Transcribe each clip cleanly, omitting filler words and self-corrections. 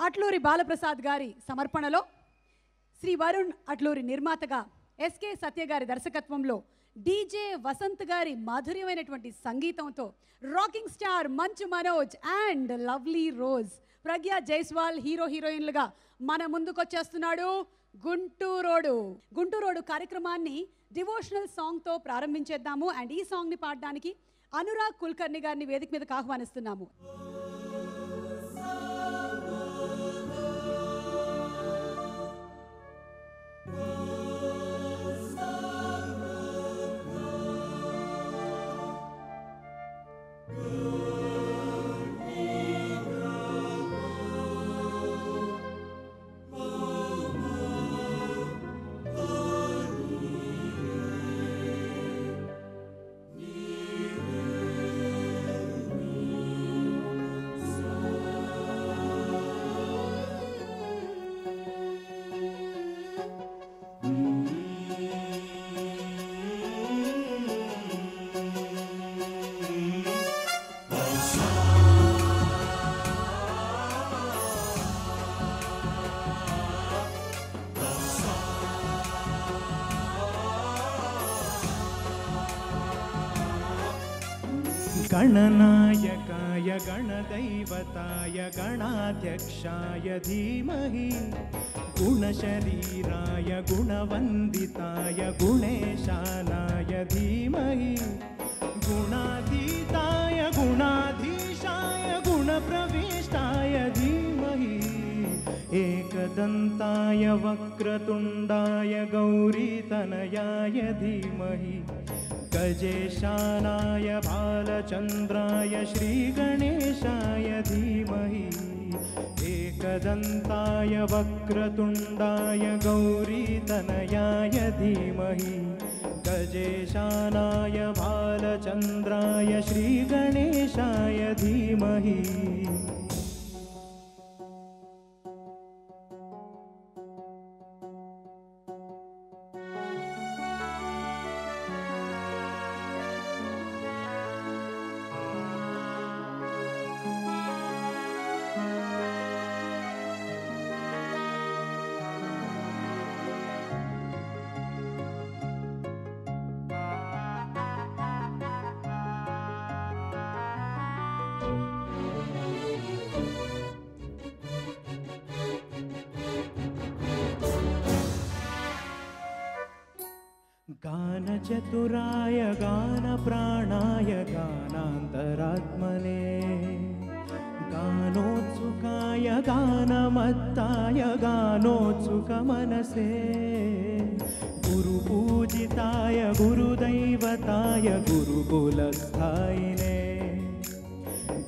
అట్లూరి బాలప్రసాద్ గారి సమర్పణలో శ్రీ వరుణ్ అట్లూరి నిర్మాతగా ఎస్కే సత్య గారి దర్శకత్వంలో డీజే వసంత్ గారి మాధుర్యమైనటువంటి సంగీతంతో rocking star Manchu Manoj and lovely rose Pragya Jaiswal hero హీరోయిన్లుగా మన ముందుకొచ్చేస్తున్నాడు గుంటూరోడు కార్యక్రమాన్ని డివోషనల్ సాంగ్తో ప్రారంభించేద్దాము. అండ్ ఈ సాంగ్ని పాడడానికి అనురాగ్ కుల్కర్ణి గారిని వేదిక మీదకి ఆహ్వానిస్తున్నాము. गणनायकाय गणदैवताय गणाध्यक्षाय धीमहि गुणशरीराय गुणवन्दिताय गुणेशानाय धीमहि गुणातीताय गुणाधीशाय गुणप्रविष्टाय धीमहि एकदन्ताय वक्रतुण्डाय गौरीतनयाय धीमहि गजेशानाय बालचन्द्राय श्रीगणेशाय धीमहि एकदन्ताय वक्रतुण्डाय गौरीतनयाय धीमहि गजेशानाय बालचन्द्राय श्रीगणेशाय धीमहि. गानचतुराय गानप्राणाय गानान्तरात्मने गानोत्सुकाय गानमत्ताय गानोत्सुकमनसे गुरुपूजिताय गुरुदैवताय गुरुकुलस्थायिने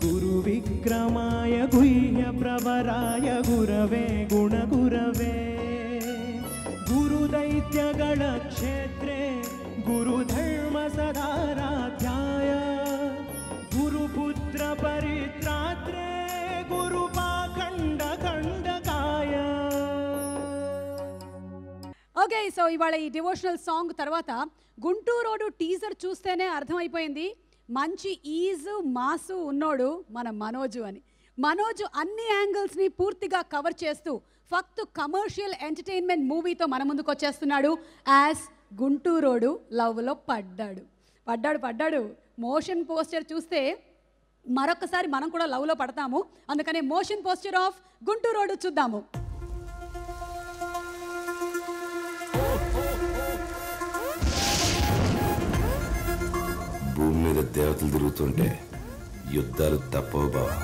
गुरुविक्रमाय गुह्यप्रवराय गुरवे गुणगुरवे गुरुदैत्यगणक्षेत्रे गुरुधर्मसदाराध्याय गुरुपुत्रपरित्रात्रे गुरुपाखण्डखण्डकाय. ఓకే, సో ఇవాళ ఈ డివోషనల్ సాంగ్ తర్వాత గుంటూరోడు టీజర్ చూస్తేనే అర్థమైపోయింది మంచి ఈజు మాసు ఉన్నోడు మన మనోజు అని. మనోజు అన్ని యాంగిల్స్ని పూర్తిగా కవర్ చేస్తూ ఫక్త్ కమర్షియల్ ఎంటర్టైన్మెంట్ మూవీతో మన ముందుకు వచ్చేస్తున్నాడు యాజ్ గుంటూరోడు లవ్లో పడ్డాడు. మోషన్ పోస్టర్ చూస్తే మరొకసారి మనం కూడా లవ్లో పడతాము. అందుకనే మోషన్ పోస్టర్ ఆఫ్ గుంటూరోడు చూద్దాము. భూమి మీద దేవతలు తిరుగుతుంటే యుద్ధాలు తప్పవు బావా.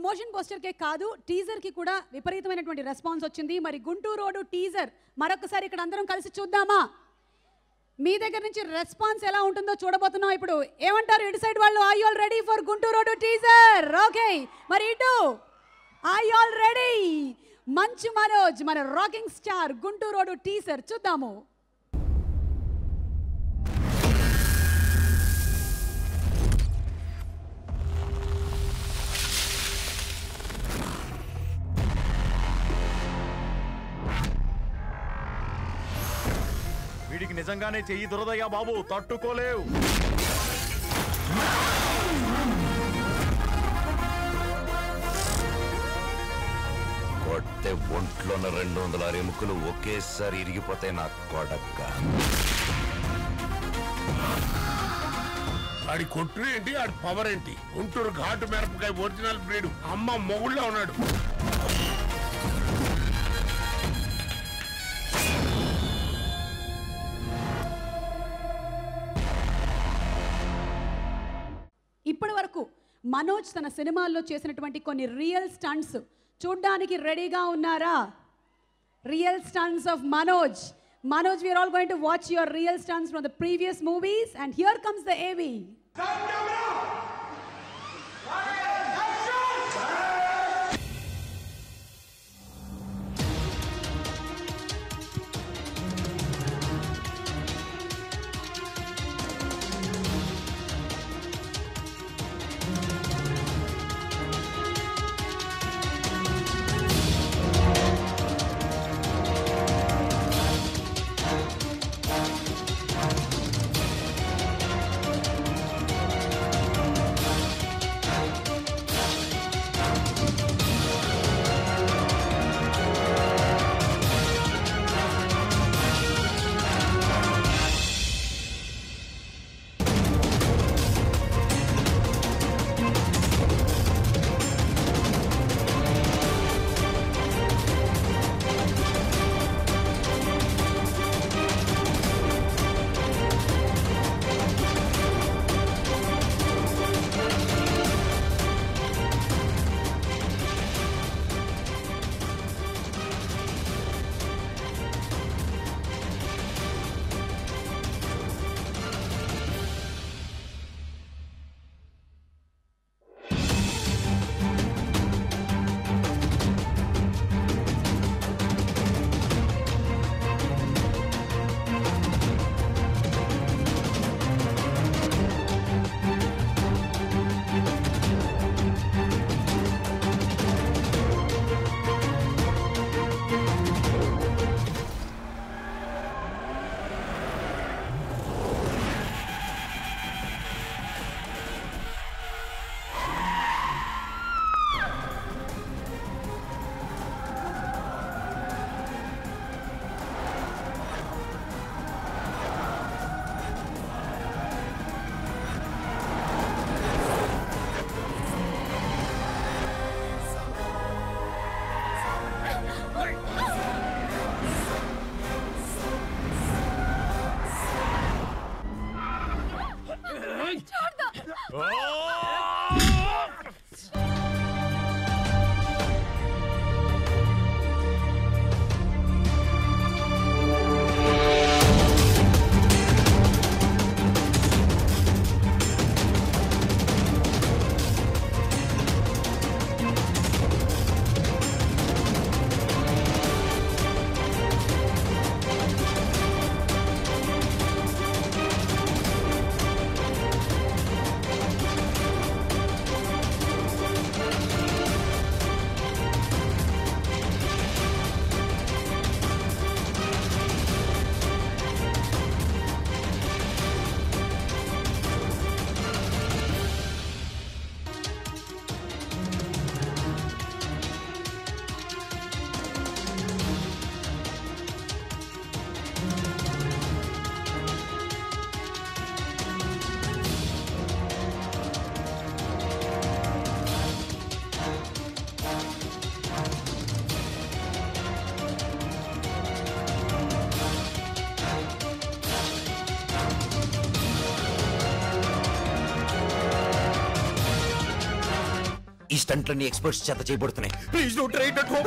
మోషన్ పోస్టర్కే కాదు టీజర్కి కూడా విపరీతమైనటువంటి రెస్పాన్స్ వచ్చింది. మరి గుంటూరోడు టీజర్ మరొకసారి ఇక్కడ అందరం కలిసి చూద్దామా? మీ దగ్గర నుంచి రెస్పాన్స్ ఎలా ఉంటుందో చూడబోతున్నాం ఇప్పుడు. ఏమంటారు ఇటు సైడ్ వాళ్ళు? Are you all ready for Gunturodu teaser? Okay, మరి ఇటు are you all ready? Manchu Manoj మన రాకింగ్ స్టార్ గుంటూరోడు టీజర్ చూద్దాము. నిజంగానే చెయ్యి దురదయ్యా బాబు, తట్టుకోలేవు. కొట్టే ఒంట్లోన 206 ఎముకలు ఒకేసారి ఇరిగిపోతాయి నా కొడక్క. ఆడి కొట్టు ఏంటి, ఆడి పవర్ ఏంటి? గుంటూరు ఘాటు మిరపకాయ ఒరిజినల్ బ్రీడ్ అమ్మ మొగుళ్ళ ఉన్నాడు. ఇప్పటి వరకు మనోజ్ తన సినిమాల్లో చేసినటువంటి కొన్ని రియల్ స్టంట్స్ చూడడానికి రెడీగా ఉన్నారా? Real stunts of Manoj. Manoj, we are all going to watch your real stunts from the previous movies, and here comes the AV. ఈ స్టంట్లన్నీ ఎక్స్పర్ట్స్ చేత చేయబడుతున్నాయి. Please don't try it at home.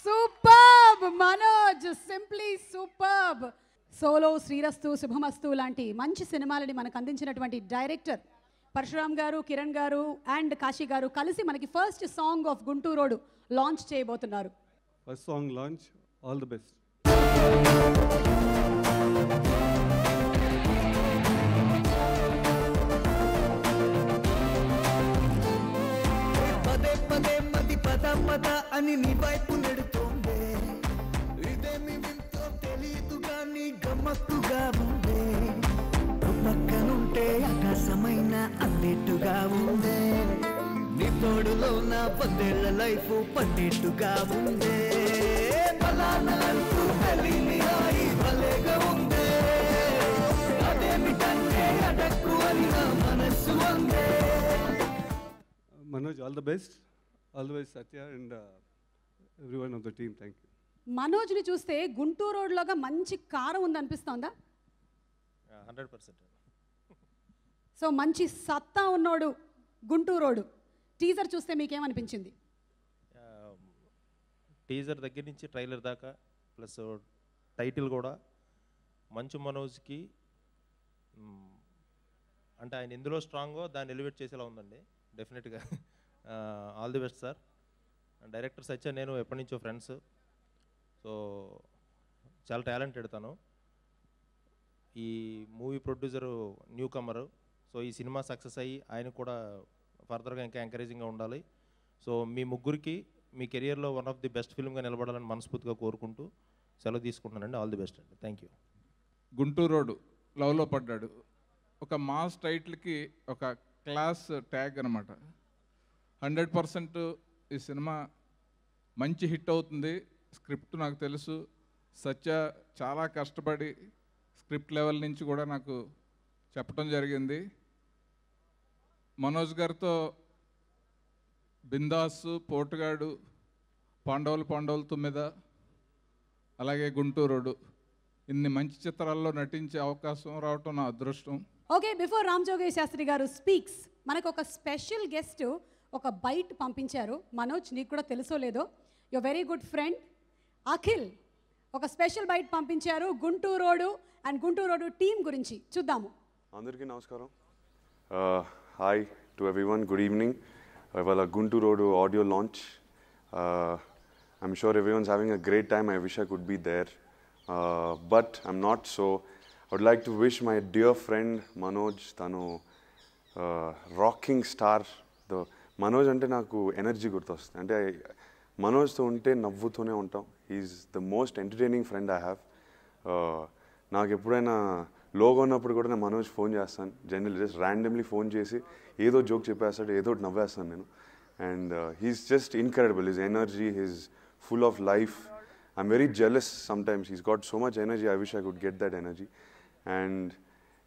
Superb Manoj, simply superb. Solo, Srirastu, Subhamastu లాంటి మంచి సినిమాలని మనకు అందించినటువంటి director Parashuram గారు, కిరణ్ గారు అండ్ కాశీ గారు కలిసి మనకి first song of Guntur road launch చేయబోతున్నారు. First song launch. All the best. పదే పదే మది పద పద అని నీ వైపు గమ్మత్తుగా ఉందే పక్కనుంటే ఆకాశమైన అన్నట్టుగా ఉందే నీ తోడులో నా 10 ఏళ్ల లైఫ్ పన్నెట్టుగా ఉందే బలానంటూ తెలియని హాయి భలేగా ఉందే అదేమిటంటే అడక్కు అని నా మనసు అందే. Manoj, all the best. All the best, Satya, and everyone of the team. Thank you. మనోజ్ని చూస్తే గుంటూరు రోడ్లోగా మంచి కారం ఉంది అనిపిస్తోందా? 100%. సో మంచి సత్తా ఉన్నోడు గుంటూరు రోడ్. టీజర్ చూస్తే మీకేమనిపించింది? టీజర్ దగ్గర నుంచి ట్రైలర్ దాకా ప్లస్ టైటిల్ కూడా మంచు మనోజ్కి అంటే ఆయన ఎందులో స్ట్రాంగో దాన్ని ఎలివేట్ చేసేలా ఉందండి డెఫినెట్గా. All the best sir. Director Satya నేను ఎప్పటి నుంచో ఫ్రెండ్స్, సో చాలా టాలెంటెడ్ తను. ఈ movie producer newcomer, so ఈ సినిమా సక్సెస్ అయ్యి ఆయన కూడా ఫర్దర్గా ఇంకా ఎంకరేజింగ్గా ఉండాలి. సో మీ ముగ్గురికి మీ కెరియర్లో వన్ ఆఫ్ ది బెస్ట్ ఫిల్మ్గా నిలబడాలని మనస్ఫూర్తిగా కోరుకుంటూ సెలవు తీసుకుంటున్నానండి. ఆల్ ది బెస్ట్ అండి. Thank you. గుంటూరు రోడ్ లవ్లో పడ్డాడు ఒక మాస్ టైటిల్కి ఒక క్లాస్ ట్యాగ్ అనమాట. 100% ఈ సినిమా మంచి హిట్ అవుతుంది. స్క్రిప్ట్ నాకు తెలుసు, సత్య చాలా కష్టపడి స్క్రిప్ట్ లెవెల్ నుంచి కూడా నాకు చెప్పడం జరిగింది. మనోజ్ గారితో బిందాసు, పోటుగాడు, పాండవులు 9 అలాగే గుంటూరు రోడ్ ఇన్ని మంచి చిత్రాల్లో నటించే అవకాశం రావటం నా అదృష్టం. ఓకే, బిఫోర్ రామ్ జోగేష్ శాస్త్రి గారు స్పీక్స్, మనకు ఒక స్పెషల్ గెస్ట్ ఒక బైట్ పంపించారు. మనోజ్, నీకు కూడా తెలుసో లేదో, your very good friend Akhil ఒక స్పెషల్ బైట్ పంపించారు Guntur road and Guntur road team గురించి. చూద్దాము. అందరికీ నమస్కారం. Hi to everyone, good evening. ఇవాళ Guntur road audio launch. I'm sure everyone's having a great time. I wish I could be there, but I'm not. So I would like to wish my dear friend Manoj, tanu rocking star. The Manoj ante naku energy gurtostundi. Ante Manoj tho unte navvutune untam. He is the most entertaining friend I have. Naaku eppudaina logo unnappudu kuda na Manoj phone chestanu. Generally just randomly phone chesi edo joke cheppestadu, edo navvestanu nenu. And he's just incredible. His energy, he's full of life. I'm very jealous sometimes. He's got so much energy. I wish I could get that energy. And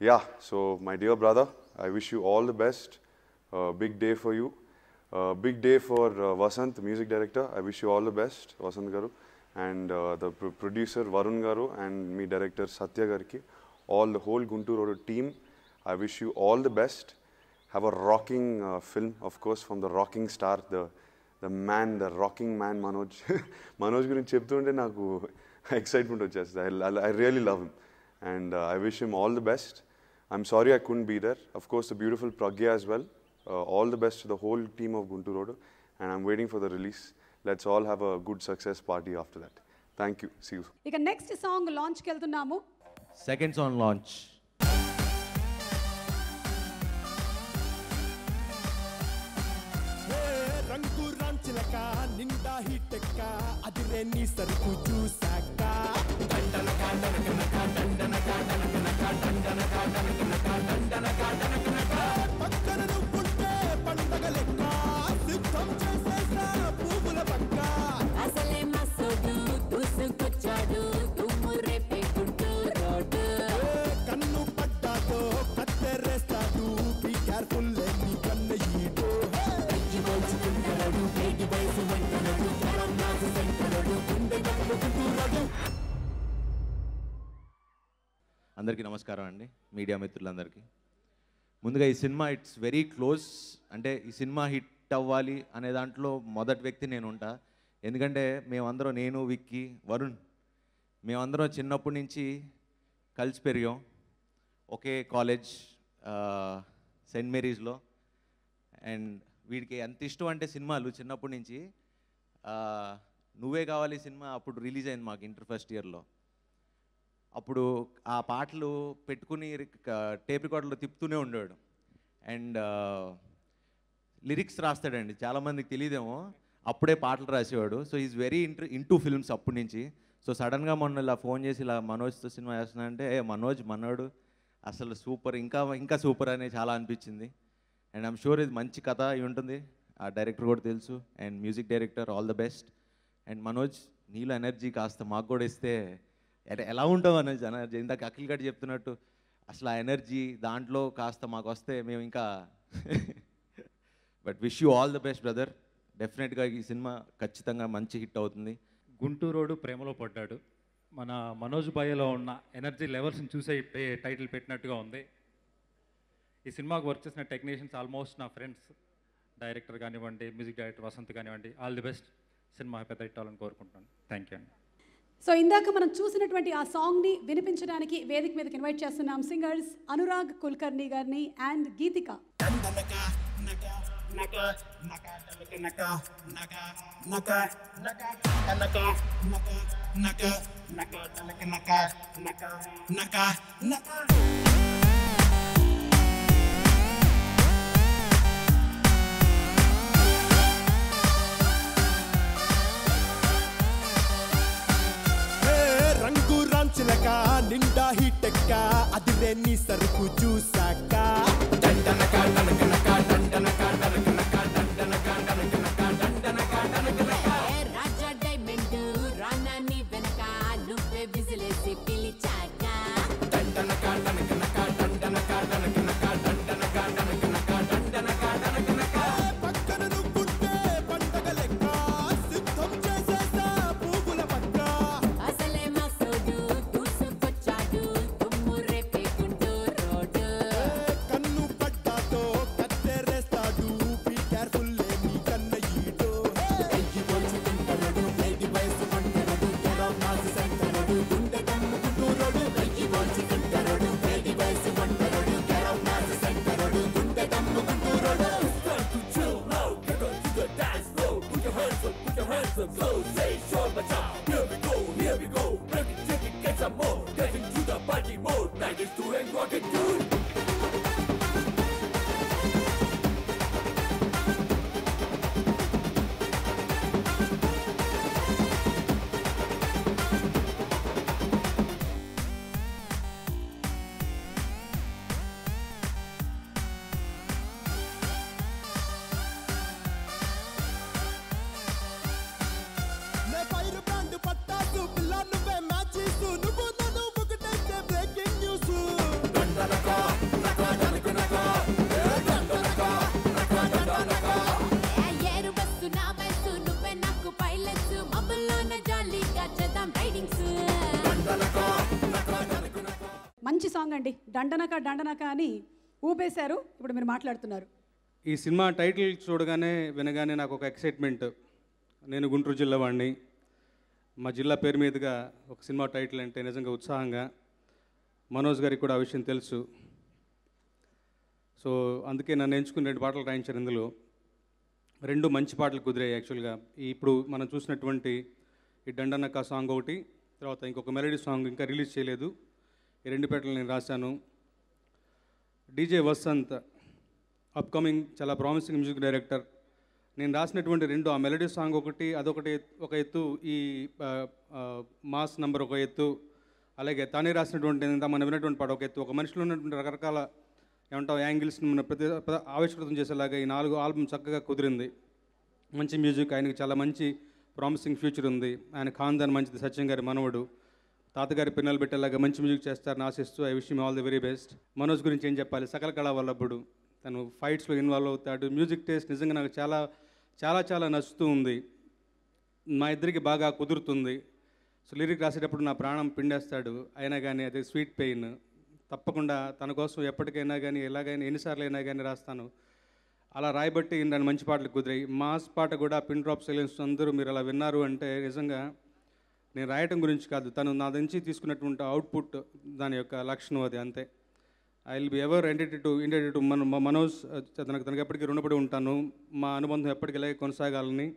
yeah, so my dear brother, I wish you all the best. Big day for you. Big day for Vasant, the music director. I wish you all the best, Vasant garu. And the producer Varun garu and me director Satya garki. All the whole Guntur Road team. I wish you all the best. Have a rocking film, of course, from the rocking star, the man, the rocking man, Manoj. Manoj gurinchi cheptunte naku excitement vachestadi. I really love him. And I wish him all the best. I'm sorry I couldn't be there. Of course, the beautiful Pragya as well. All the best to the whole team of Guntur Road. And I'm waiting for the release. Let's all have a good success party after that. Thank you. See you. ఇక next song లాంచ్కి వెళ్తున్నాము. Second song launch. రంగు రాంచిలక నిండా హిట్టెక్క అదిరే నీ సరుకు చూసాక పక్కన నువ్వుంటే పండగ లెక్క సిద్ధం చేసేసా పువ్వుల పక్క అసలే మసోడు దూసుకొచ్చాడు తుమ్మురే గుంటూరు రోడ్ కన్ను పడ్డాతో కత్తెరేస్తాడు బీ కేర్ఫుల్ నీ కన్నయ్యడు అందరికీ నమస్కారం అండి, మీడియా మిత్రులందరికీ. ముందుగా ఈ సినిమా ఇట్స్ వెరీ క్లోజ్. అంటే ఈ సినిమా హిట్ అవ్వాలి అనే దాంట్లో మొదటి వ్యక్తి నేను ఉంటా. ఎందుకంటే మేమందరం, నేను, విక్కీ, వరుణ్, మేమందరం చిన్నప్పటి నుంచి కలిసి పెరిగాం. ఒకే కాలేజ్ సెయింట్ మేరీస్లో. అండ్ వీడికి ఎంత ఇష్టం అంటే సినిమాలు చిన్నప్పటి నుంచి. నువ్వే కావాలి సినిమా అప్పుడు రిలీజ్ అయింది మాకు ఇంటర్ ఫస్ట్ ఇయర్లో. అప్పుడు ఆ పాటలు పెట్టుకుని టేప్ రికార్డులో తిప్పుతూనే ఉండేవాడు. అండ్ లిరిక్స్ రాస్తాడండి, చాలామందికి తెలియదేమో, అప్పుడే పాటలు రాసేవాడు. So is very into films అప్పటి నుంచి. సో సడన్గా మొన్న ఇలా ఫోన్ చేసి ఇలా మనోజ్తో సినిమా చేస్తున్నా అంటే మనోజ్ మనోడు అసలు సూపర్, ఇంకా ఇంకా సూపర్ అని చాలా అనిపించింది. అండ్ ఐమ్ షూర్ ఇది మంచి కథ అయి ఉంటుంది. ఆ డైరెక్టర్ కూడా తెలుసు, and music director, all the best. And Manoj, నీలో ఎనర్జీ కాస్త మాకు కూడా ఇస్తే ఎలా ఉంటావు అనోజ్ ఎనర్జీ? ఇందాక అఖిల్ గడ్ చెప్తున్నట్టు అసలు ఆ ఎనర్జీ దాంట్లో కాస్త మాకు వస్తే మేము ఇంకా but wish you all the best brother. డెఫినెట్గా ఈ సినిమా ఖచ్చితంగా మంచి హిట్ అవుతుంది. గుంటూరోడు ప్రేమలో పడ్డాడు. మన మనోజ్ బాయ్లో ఉన్న ఎనర్జీ లెవెల్స్ని చూసే టైటిల్ పెట్టినట్టుగా ఉంది. ఈ సినిమాకు వర్క్ చేసిన టెక్నీషియన్స్ ఆల్మోస్ట్ నా ఫ్రెండ్స్. డైరెక్టర్ కానివ్వండి, మ్యూజిక్ డైరెక్టర్ వసంత్ కానివ్వండి, ఆల్ ది బెస్ట్. సినిమా పెద్ద హిట్ అవ్వాలని కోరుకుంటున్నాను. థ్యాంక్ యూ అండి. సో ఇందాక మనం చూసినటువంటి ఆ సాంగ్ని వినిపించడానికి వేదిక మీదకి ఇన్వైట్ చేస్తున్నాం సింగర్స్ అనురాగ్ కుల్కర్ణి గారిని అండ్ గీతిక. రంగు రాంచిలక నిండా హిట్టెక్క అదిరే నీ సరుకు చూసాక దండనక దండనక దండనక దండనక దండనక దండనక దండనక దండనక రాజా డైమండ్ రానా నీ వెనక నువ్వే విజిలేసి పిలిచాక దండనక దండనక దండనక దండనక దండనక దండనక దండనక దండనక పక్కన నువ్వుంటే పండగ లెక్క సిద్ధం చేసేసా పువ్వుల పక్క అసలే మసోడు దూసుకొచ్చాడు తుమ్ము రేపే గుంటూరోడు కన్ను పడ్డాతో కత్తెరేస్తాడు బీ కేర్ఫుల్ నీ కన్నయ్యడు అయ్యి పోల్చుకుంటాడు లేడి వయసు పంటడు కేరవ్ నాసి సంటడు గుండె కన్ను గుంటూరోడు అయ్యి పోల్చుకుంటాడు లేడి వయసు పంటడు కేరవ్ నాసి సంటడు గుండె కన్ను గుంటూరోడు మంచి సాంగ్ అండి, దండనక దండనక అని ఊపేశారు. ఇప్పుడు మీరు మాట్లాడుతున్నారు. ఈ సినిమా టైటిల్ చూడగానే వినగానే నాకు ఒక ఎక్సైట్మెంట్. నేను గుంటూరు జిల్లా వాడిని. మా జిల్లా పేరు మీదుగా ఒక సినిమా టైటిల్ అంటే నిజంగా ఉత్సాహంగా. మనోజ్ గారికి కూడా ఆ విషయం తెలుసు. సో అందుకే నన్ను ఎంచుకుని 2 పాటలు రాయించారు. ఇందులో 2 మంచి పాటలు కుదిరాయి యాక్చువల్గా. ఇప్పుడు మనం చూసినటువంటి ఈ దండనక సాంగ్ ఒకటి, తర్వాత ఇంకొక మెలడీ సాంగ్ ఇంకా రిలీజ్ చేయలేదు. ఈ 2 పాటలు నేను రాశాను. డీజే వసంత్ అప్కమింగ్ చాలా ప్రామిసింగ్ మ్యూజిక్ డైరెక్టర్. నేను రాసినటువంటి 2, ఆ మెలడీ సాంగ్ ఒకటి, అదొకటి ఒక ఎత్తు, ఈ మాస్ నంబర్ ఒక ఎత్తు, అలాగే తానే రాసినటువంటి మనం విన్నటువంటి పాట ఒక ఎత్తు. ఒక మనిషిలో ఉన్నటువంటి రకరకాల ఏమంటాం యాంగిల్స్ని మన ప్రతి ఆవిష్కృతం చేసేలాగా ఈ 4 ఆల్బమ్ చక్కగా కుదిరింది. మంచి మ్యూజిక్, ఆయనకి చాలా మంచి ప్రామిసింగ్ ఫ్యూచర్ ఉంది. ఆయన ఖాందాన్ మంచిది, సత్యం గారి మనవడు, తాతగారి పిన్నలు పెట్టేలాగా మంచి మ్యూజిక్ చేస్తారని ఆశిస్తూ I wish him all the very best. Manoj గురించి ఏం చెప్పాలి, సకల కళా వల్లభుడు. తను ఫైట్స్లో ఇన్వాల్వ్ అవుతాడు. మ్యూజిక్ టేస్ట్ నిజంగా నాకు చాలా చాలా చాలా నచ్చుతూ ఉంది. మా ఇద్దరికి బాగా కుదురుతుంది. సో లిరిక్ రాసేటప్పుడు నా ప్రాణం పిండేస్తాడు. అయినా కానీ అది స్వీట్ పెయిన్. తప్పకుండా తన కోసం ఎప్పటికైనా కానీ ఎలాగైనా ఎన్నిసార్లు అయినా కానీ రాస్తాను. అలా రాయబట్టి నన్ను మంచి పాటలు కుదిరాయి. మాస్ పాట కూడా పిన్ డ్రాప్ సైలెన్స్ అందరూ మీరు అలా విన్నారు అంటే నిజంగా నేను రాయటం గురించి కాదు, తను నా నుంచి తీసుకున్నటువంటి అవుట్పుట్ దాని యొక్క లక్షణం అది, అంతే. I will be ever indebted to Manoj. తనకి ఎప్పటికీ రుణపడి ఉంటాను. మా అనుబంధం ఎప్పటికీ ఇలాగే కొనసాగాలని,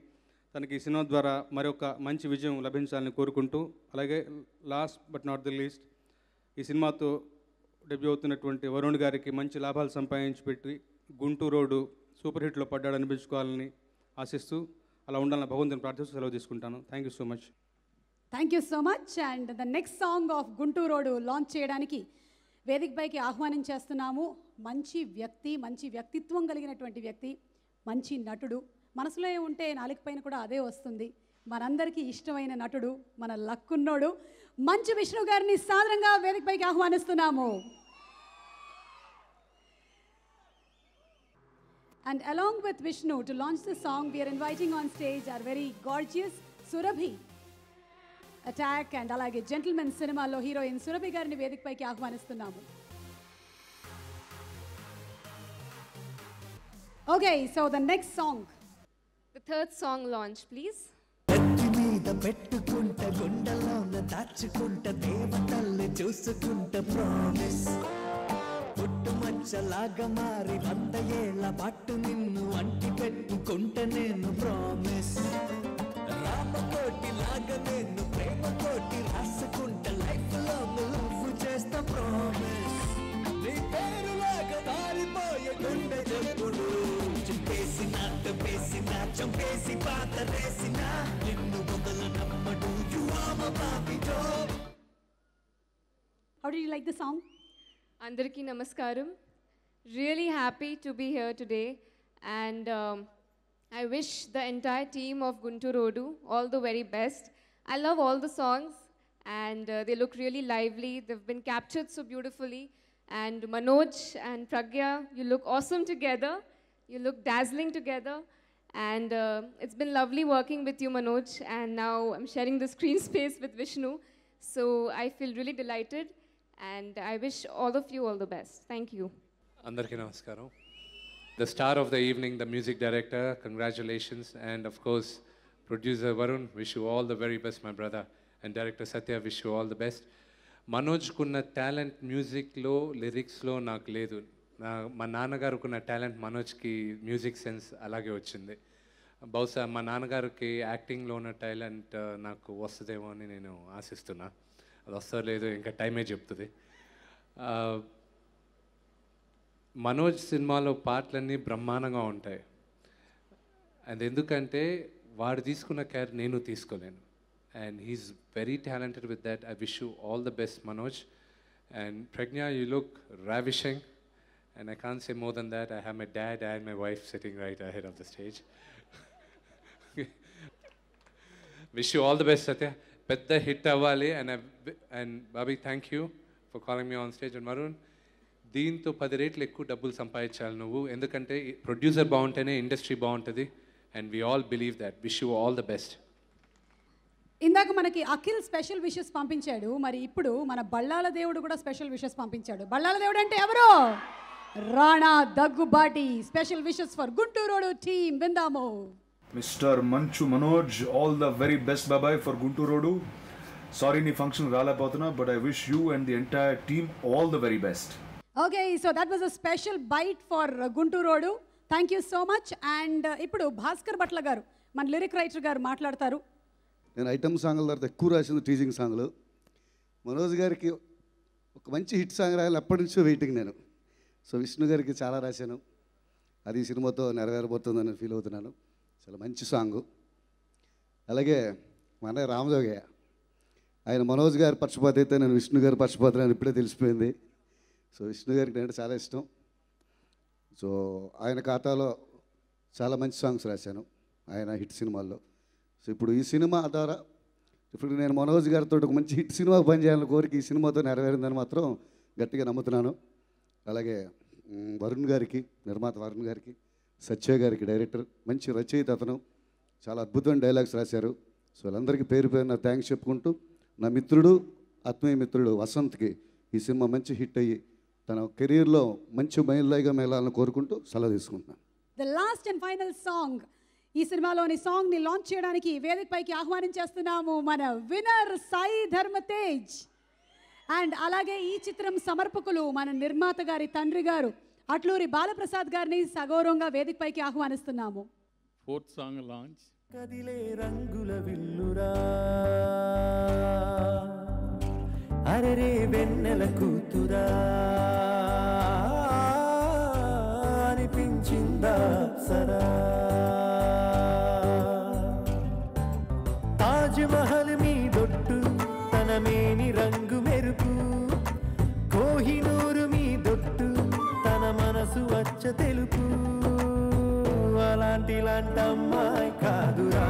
తనకి ఈ సినిమా ద్వారా మరొక మంచి విజయం లభించాలని కోరుకుంటూ, అలాగే last but not the least ఈ సినిమాతో డెబ్యూ అవుతున్నటువంటి వరుణ్ గారికి మంచి లాభాలు సంపాదించి పెట్టి గుంటూరోడు సూపర్ హిట్లో పడ్డాడు అనిపించుకోవాలని ఆశిస్తూ, అలా ఉండాలని భగవంతుని ప్రార్థిస్తూ సెలవు తీసుకుంటాను. Thank you so much. Thank you so much. And the next song of Gunturodu launch చేయడానికి వేదికపైకి ఆహ్వానించేస్తున్నాము. మంచి వ్యక్తి, మంచి వ్యక్తిత్వం కలిగినటువంటి వ్యక్తి, మంచి నటుడు. మనసులో ఉంటే నాలుగు పైన కూడా అదే వస్తుంది. మనందరికీ ఇష్టమైన నటుడు, మన లక్కున్నోడు మంచు విష్ణు గారిని సాదరంగా వేదికపైకి ఆహ్వానిస్తున్నాము. And along with Vishnu to launch the song, we are inviting on stage our very gorgeous Surabhi Attack and alage Gentleman Cinema lo heroine Surabhi garini vedikpaiki ఆహ్వానిస్తున్నాము. Okay, so the next song. The third song launch, please. కత్తి మీద పెట్టుకుంట గుండెలోన దాచుకుంట దేవతల్ని చూసుకుంట promise పుట్టుమచ్చలాగా మారి 100 ఏళ్ల పాటు నిన్ను అంటి పెట్టుకుంట నేను ప్రామిస్ రామకోటి లాగా నేను ప్రేమ కోటి రాసుకుంట లైఫ్ లో నువ్వు చేస్తా ప్రామిస్ నీ పేరు లాగా దారిపోయే గుండె చెప్పుడు చింపేసిన తప్పేసిన చంపేసి పాతరేసిన నిన్ను బదుల నమ్మడు you are my baby doll. How did you like the song? Andarki namaskaram. Really happy to be here today, and I wish the entire team of Gunturodu all the very best. I love all the songs, and they look really lively. They've been captured so beautifully. And Manoj and Pragya, you look awesome together. You look dazzling together. And it's been lovely working with you, Manoj. And now I'm sharing the screen space with Vishnu. So I feel really delighted. And I wish all of you all the best. Thank you. Andarki namaskaram. The star of the evening, the music director, congratulations. And of course, producer Varun, wish you all the very best, my brother. And director Satya, wish you all the best. Manoj kunna talent music lo, lyrics lo నాకు లేదు. మా నాన్నగారుకున్న talent మనోజ్కి music sense అలాగే వచ్చింది. బహుశా మా నాన్నగారికి యాక్టింగ్లో ఉన్న టాలెంట్ నాకు వస్తుందేమో అని నేను ఆశిస్తున్నా. అది వస్తో లేదో ఇంకా టైమే చెప్తుంది. మనోజ్ సినిమాలో పాటలన్నీ బ్రహ్మాండంగా ఉంటాయి. అది ఎందుకంటే వాడు తీసుకున్న కేర్ నేను తీసుకోలేను. And he's very talented with that. I wish you all the best Manoj. And Pragya, you look ravishing. And I can't say more than that. I have my dad and my wife sitting right ahead of the stage. Wish you all the best, Satya. Pedda hit avali. And Babi, thank you for calling me on stage. And Varun, దీంతో 10 రేట్లు ఎక్కువ డబ్బులు సంపాదించాలి నువ్వు. ఎందుకంటే producer బాగుంటేనే industry బాగుంటుంది. And we all believe that. Wish you all the best. ఇందాక మనకి అఖిల్ స్పెషల్ విషెస్ పంపించాడు. మరి ఇప్పుడు మన బళ్ళాల దేవుడు కూడా స్పెషల్ విషెస్ పంపించాడు. బళ్ళాల దేవుడు అంటే ఎవరు? Rana Daggubati. Special wishes for Gunturodu team. విందాము. Mister Manchu Manoj, all the very best బాబాయ్ ఫర్ గుంటూరోడు. సారీ నీ ఫంక్షన్ రాలేకపోతున్నా, but I wish you and the entire team all the very best. Okay, so that was a special bite for Gunturodu. Thank you so much. And ఇప్పుడు భాస్కర్ భట్ల గారు, మన lyric writer గారు మాట్లాడతారు. నేను item సాంగ్ల తర్వాత ఎక్కువ రాసింది టీజింగ్ సాంగ్లు. మనోజ్ గారికి ఒక మంచి హిట్ సాంగ్ రాయాలి ఎప్పటి నుంచో వెయిటింగ్ నేను. సో విష్ణు గారికి చాలా రాశాను. అది సినిమాతో నెరవేరబోతుందని ఫీల్ అవుతున్నాను. చాలా మంచి సాంగు. అలాగే మన రామజోగయ్య, ఆయన మనోజ్ గారి పక్షపాత అయితే నేను విష్ణు గారి పక్షపాత ఇప్పుడే తెలిసిపోయింది. సో విష్ణు గారికి నేను చాలా ఇష్టం. సో ఆయన ఖాతాలో చాలా మంచి సాంగ్స్ రాశాను ఆయన హిట్ సినిమాల్లో. సో ఇప్పుడు ఈ సినిమా ద్వారా ఇప్పుడు నేను మనోజ్ గారితో ఒక మంచి హిట్ సినిమాకు పనిచేయాలని కోరిక ఈ సినిమాతో నెరవేరిందని మాత్రం గట్టిగా నమ్ముతున్నాను. అలాగే వరుణ్ గారికి, నిర్మాత వరుణ్ గారికి, సత్య గారికి డైరెక్టర్, మంచి రచయిత అతను, చాలా అద్భుతమైన డైలాగ్స్ రాశారు. సో వాళ్ళందరికీ పేరు పేరున థ్యాంక్స్ చెప్పుకుంటూ నా మిత్రుడు, ఆత్మీయ మిత్రుడు వసంత్కి ఈ సినిమా మంచి హిట్ అయ్యి తన కెరీర్లో మంచి మైలురాయిగా మేళాలని కోరుకుంటూ సెలవు తీసుకుంటున్నాను. The last and final song, ఈ సినిమాలోని సాంగ్ని లాంచ్ చేయడానికి వేదికపైకి ఆహ్వానించేస్తున్నాము మన విన్నర్ సాయి ధర్మతేజ్. అండ్ అలాగే ఈ చిత్రం సమర్పకులు మన నిర్మాత గారి తండ్రి గారు అట్లూరి బాలప్రసాద్ గారిని సగౌరవంగా వేదికపైకి ఆహ్వానిస్తున్నాము. Fourth song launch. కదిలే రంగుల విల్లురా అరెరే వెన్నెల కూతురా అనిపించిందా సరా తాజ్ మహల్ మీ దొట్టు తెలుపు అలాంటి అమ్మాయి కాదురా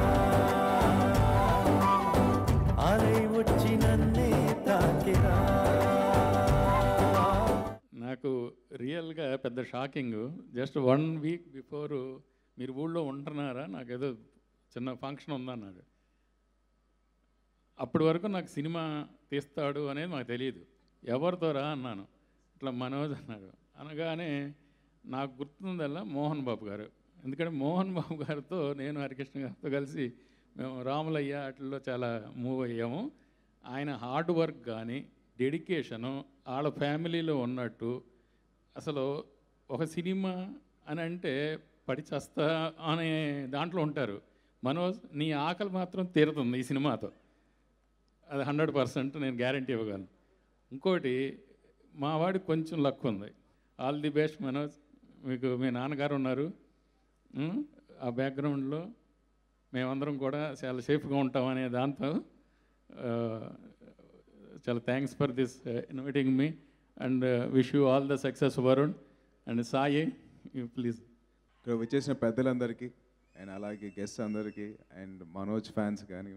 అలై వచ్చి నన్నే తాకిరా. నాకు రియల్గా పెద్ద షాకింగ్. జస్ట్ 1 వీక్ బిఫోర్ మీరు ఊళ్ళో ఉంటున్నారా, నాకు ఏదో చిన్న ఫంక్షన్ ఉందన్నాడు. అప్పటి వరకు నాకు సినిమా తీస్తాడు అనేది నాకు తెలియదు. ఎవరితో రా అన్నాను. ఇట్లా మనోజ్ అన్నాడు. అనగానే నాకు గుర్తుందల్లా మోహన్ బాబు గారు. ఎందుకంటే మోహన్ బాబు గారితో నేను హరికృష్ణ గారితో కలిసి మేము రాములయ్య వాటిల్లో చాలా మూవ్ అయ్యాము. ఆయన హార్డ్ వర్క్ కానీ డెడికేషను వాళ్ళ ఫ్యామిలీలో ఉన్నట్టు, అసలు ఒక సినిమా అని అంటే పడి చస్తా అనే దాంట్లో ఉంటారు. మనోజ్ నీ ఆకలి మాత్రం తీరుతుంది ఈ సినిమాతో, అది 100% నేను గ్యారంటీ ఇవ్వగలను. ఇంకోటి మా వాడికి కొంచెం లక్ ఉంది. All the best Manoj. మీకు మీ నాన్నగారు ఉన్నారు, ఆ బ్యాక్గ్రౌండ్లో మేమందరం కూడా చాలా సేఫ్గా ఉంటామనే దాంతో చాలా thanks for this inviting me and wish you all the success Varun and Sai. Please. ఇక్కడ వచ్చేసిన పెద్దలందరికీ అండ్ అలాగే గెస్ట్ అందరికీ అండ్ మనోజ్ ఫ్యాన్స్ కానీ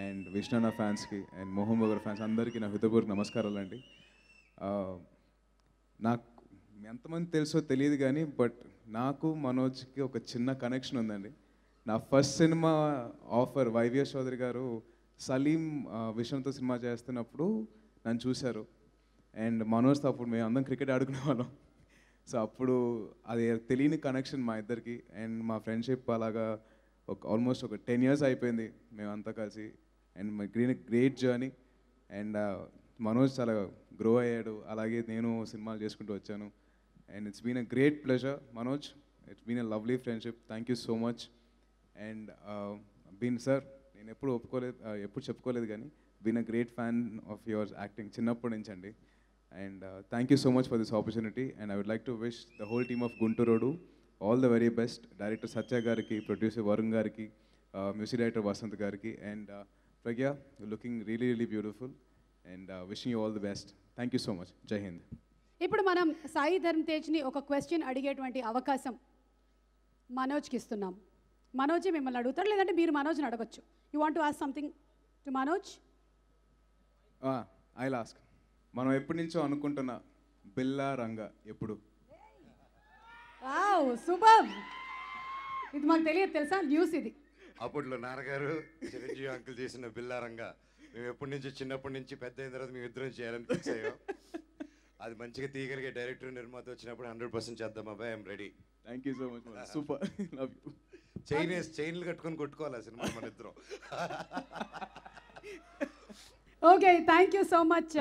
అండ్ విష్ణన్న ఫ్యాన్స్కి అండ్ మోహన్ బాబు ఫ్యాన్స్ అందరికీ నా హృదయపూర్వక నమస్కారాలండి. నాకు ఎంతమంది తెలుసో తెలియదు కానీ బట్ నాకు మనోజ్కి ఒక చిన్న కనెక్షన్ ఉందండి. నా first cinema offer YVS Chowdary గారు సలీం విషయంతో సినిమా చేస్తున్నప్పుడు నన్ను చూశారు అండ్ మనోజ్తో అప్పుడు మేము అందరం క్రికెట్ ఆడుకునే వాళ్ళం. సో అప్పుడు అది తెలియని కనెక్షన్ మా ఇద్దరికి అండ్ మా ఫ్రెండ్షిప్ అలాగా ఆల్మోస్ట్ ఒక 10 years అయిపోయింది మేమంతా కలిసి and my great journey and Manoj చాలా గ్రో అయ్యాడు, అలాగే నేను సినిమాలు చేసుకుంటూ వచ్చాను and it's been a great pleasure Manoj. It's been a lovely friendship. Thank you so much. And been sir నేను ఎప్పుడు చెప్పుకోలేదు కానీ been a great fan of your acting చిన్నప్పటి నుంచి అండి. And thank you so much for this opportunity and I would like to wish the whole team of గుంటూరోడు all the very best. Director Satya గారికి, producer Varun గారికి, music director Vasanth గారికి and Pragya, you looking really really beautiful and wishing you all the best. Thank you so much. Jai Hind. ఇప్పుడు మనం సాయి ధర్మ్ తేజ్ని ఒక question అడిగేటువంటి అవకాశం మనోజ్కి ఇస్తున్నాం. మనోజే మిమ్మల్ని అడుగుతారు, లేదంటే మీరు మనోజ్ని అడగచ్చు. You want to ask something to Manoj? I will ask. మనం ఎప్పటి నుంచో అనుకుంటున్న బిల్లా రంగా ఎప్పుడు? Wow, super. ఇది మాకు తెలియదు తెలుసా, న్యూస్ ఇది. అప్పట్లో నాన్నగారు చిరంజీవి అంకుల్ చేసిన బిల్లారంగా మేము ఎప్పటి నుంచి చిన్నప్పటి నుంచి పెద్ద అయిన తర్వాత మేము ఇద్దరం చేయాలని ఫిక్స్ అయ్యాం. అది మంచిగా తీయగలిగే డైరెక్టర్ నిర్మాత వచ్చినప్పుడు 100% చేద్దాం అబ్బాయి. I'm ready. Thank you so much. Super. Love you. చైన్లు కట్టుకొని కొట్టుకోవాలి ఆ సినిమా మన ఇద్దరం. Okay, thank you so much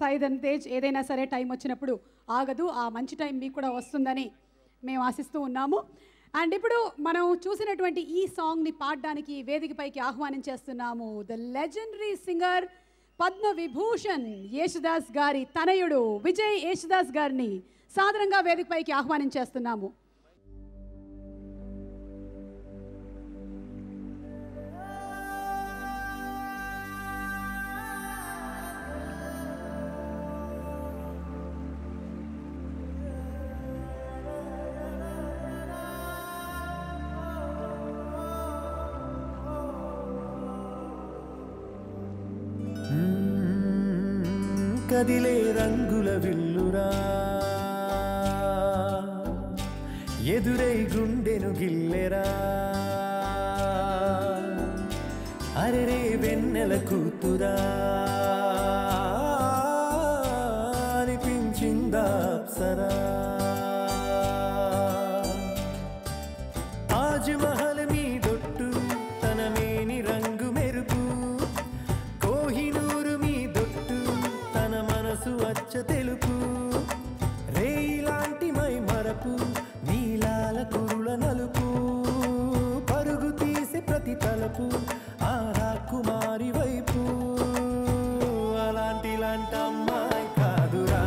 Sai Dharma Tej. ఏదైనా సరే టైం వచ్చినప్పుడు ఆగదు, ఆ మంచి టైం మీకు కూడా వస్తుందని మేము ఆశిస్తూ ఉన్నాము. అండ్ ఇప్పుడు మనం చూసినటువంటి ఈ సాంగ్ని పాడడానికి వేదికపైకి ఆహ్వానించేస్తున్నాము the legendary singer Padma Vibhushan Yesudas గారి తనయుడు విజయ్ యేసుదాస్ గారిని సాదరంగా వేదికపైకి ఆహ్వానించేస్తున్నాము. కదిలే రంగుల విల్లురా ఎదురై గుండెను గిల్లెరా అరెరే వెన్నెల కూతురా అనిపించిందా అప్సరా తాజ్ మహల్ మీదొట్టు తన మేని రంగు మెరుపు కోహినూరు మీదొట్టు తన మనసు అచ్చ తెలుపు రేయిలాంటి మై మరపు నీలాల కురుల నలుపు పరుగు తీసే ప్రతి తలపు ఆ రాకుమారి వైపు అలాంటి అమ్మాయి కాదురా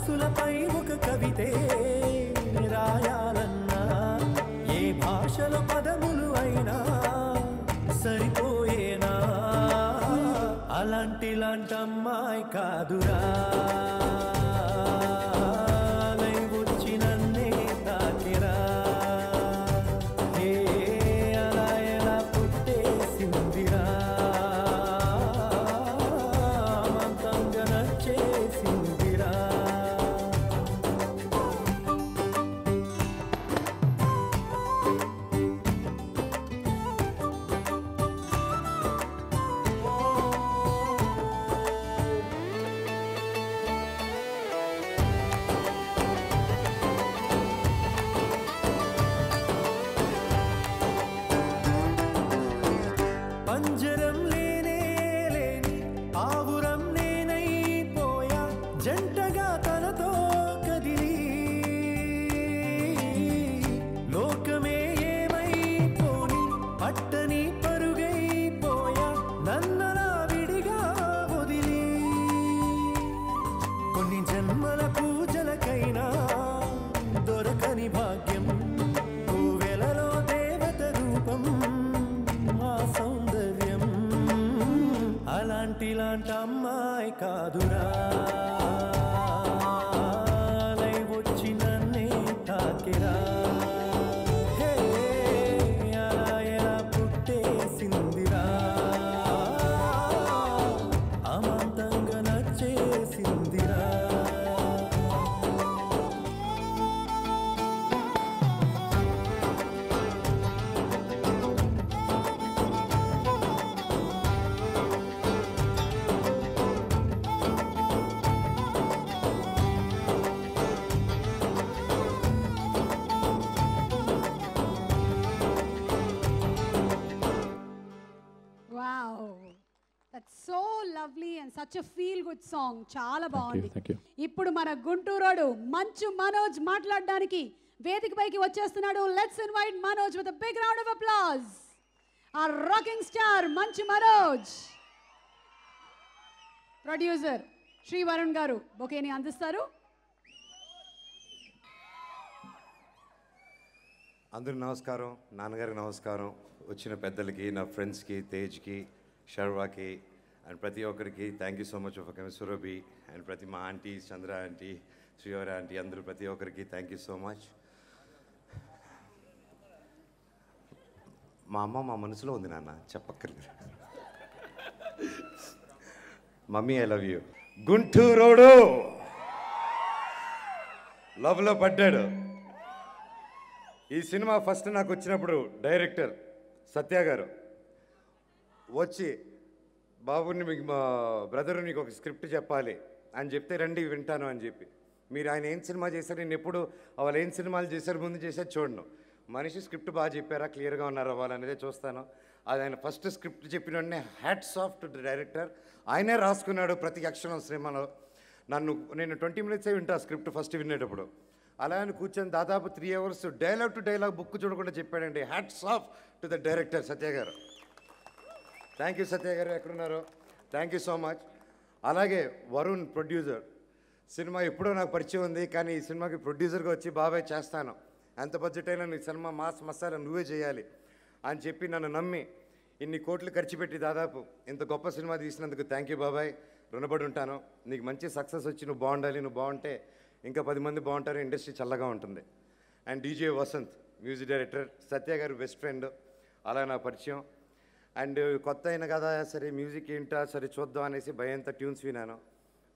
మనసులపై ఒక కవితే రాయాలన్నా ఏ భాషలో పదములు అయినా సరిపోయేనా అలాంటి అమ్మాయి కాదురా లై వచ్చి నన్నే తాకిరా ఏ అలా ఎలా పుట్టేసిందిరా మంతంగా నచ్చేసిందిరా పంజరం లేనే లేని ఆవురం నేనైపోయా జంటగా తనతో కదిలి లోకమే ఏమైపోని పట్టని పరుగైపోయా నన్నలా విడిగా వదిలి కొన్ని జన్మల పూజలకైనా దొరకని భాగ్యం కోవెలలో దేవత రూపం మా సౌందర్యం అలాంటి అమ్మాయి కాదురా లై వచ్చి నన్నే తాకిరా హే అలా ఎలా పుట్టేసిందిరా అమాంతంగా నచ్చేసిందిరా Wow, that's so lovely and such a feel good song. చాలా బాగుంది. thank you. ఇప్పుడు మన గుంటూరోడు మంచు మనోజ్ మాట్లాడడానికి వేదికపైకి వచ్చేస్తున్నాడు. Let's invite Manoj with a big round of applause. Our rocking star Manchu Manoj. Producer Shri Varun గారు బొకేని అందిస్తారు. అందరూ నమస్కారం, నాన్నగారికి నమస్కారం, వచ్చిన పెద్దలకి, నా ఫ్రెండ్స్కి, తేజ్కి, షర్వాకి అండ్ ప్రతి ఒక్కరికి thank you so much for coming. Surabhi and ప్రతి మా ఆంటీ, చంద్ర ఆంటీ, శ్రీవరి ఆంటీ, అందరూ ప్రతి ఒక్కరికి థ్యాంక్ యూ సో మచ్. మా అమ్మ మా మనసులో ఉంది నాన్న, చెప్పక్కర్లేదు. Mummy I love you. Gunturodu లవ్లో పడ్డాడు. ఈ సినిమా ఫస్ట్ నాకు వచ్చినప్పుడు డైరెక్టర్ సత్య గారు వచ్చి, బాబుని మీకు మా బ్రదర్ నీకు ఒక స్క్రిప్ట్ చెప్పాలి అని చెప్తే రండి వింటాను అని చెప్పి, మీరు ఆయన ఏం సినిమా చేశారు, నేను ఎప్పుడు వాళ్ళు ఏం సినిమాలు చేశారు ముందు చేశారు చూడను, మనిషి స్క్రిప్ట్ బాగా చెప్పారా, క్లియర్గా ఉన్నారా వాళ్ళనేదే చూస్తాను. అది ఆయన ఫస్ట్ స్క్రిప్ట్ చెప్పిన వెంటనే హ్యాట్స్ ఆఫ్ టు డైరెక్టర్. ఆయనే రాసుకున్నాడు ప్రతి అక్షరం సినిమాలో. నేను 20 minutes వింటా స్క్రిప్ట్ ఫస్ట్ వినేటప్పుడు. అలా అని కూర్చొని దాదాపు 3 hours dialogue to dialogue book చూడకుండా చెప్పాడండి. Hats off to the director Satya గారు. థ్యాంక్ యూ సత్య గారు, ఎక్కడున్నారు? Thank you so much. అలాగే వరుణ్ ప్రొడ్యూసర్, సినిమా ఎప్పుడో నాకు పరిచయం ఉంది, కానీ ఈ సినిమాకి ప్రొడ్యూసర్గా వచ్చి బాబాయ్ చేస్తాను, ఎంత బడ్జెట్ అయినా నీ సినిమా మాస్ మసాలా నువ్వే చేయాలి అని చెప్పి నన్ను నమ్మి ఇన్ని కోట్లు ఖర్చు పెట్టి దాదాపు ఇంత గొప్ప సినిమా తీసినందుకు థ్యాంక్ యూ బాబాయ్, రుణపడి ఉంటాను. నీకు మంచి సక్సెస్ వచ్చి నువ్వు బాగుండాలి, నువ్వు బాగుంటే ఇంకా 10 మంది బాగుంటారు, ఇండస్ట్రీ చల్లగా ఉంటుంది. And DJ Vasanth music director, Satya గారు బెస్ట్ ఫ్రెండ్, అలా నా పరిచయం. అండ్ కొత్త అయిన కదా సరే మ్యూజిక్ ఏంటా సరే చూద్దాం అనేసి భయంతో ట్యూన్స్ వినాను.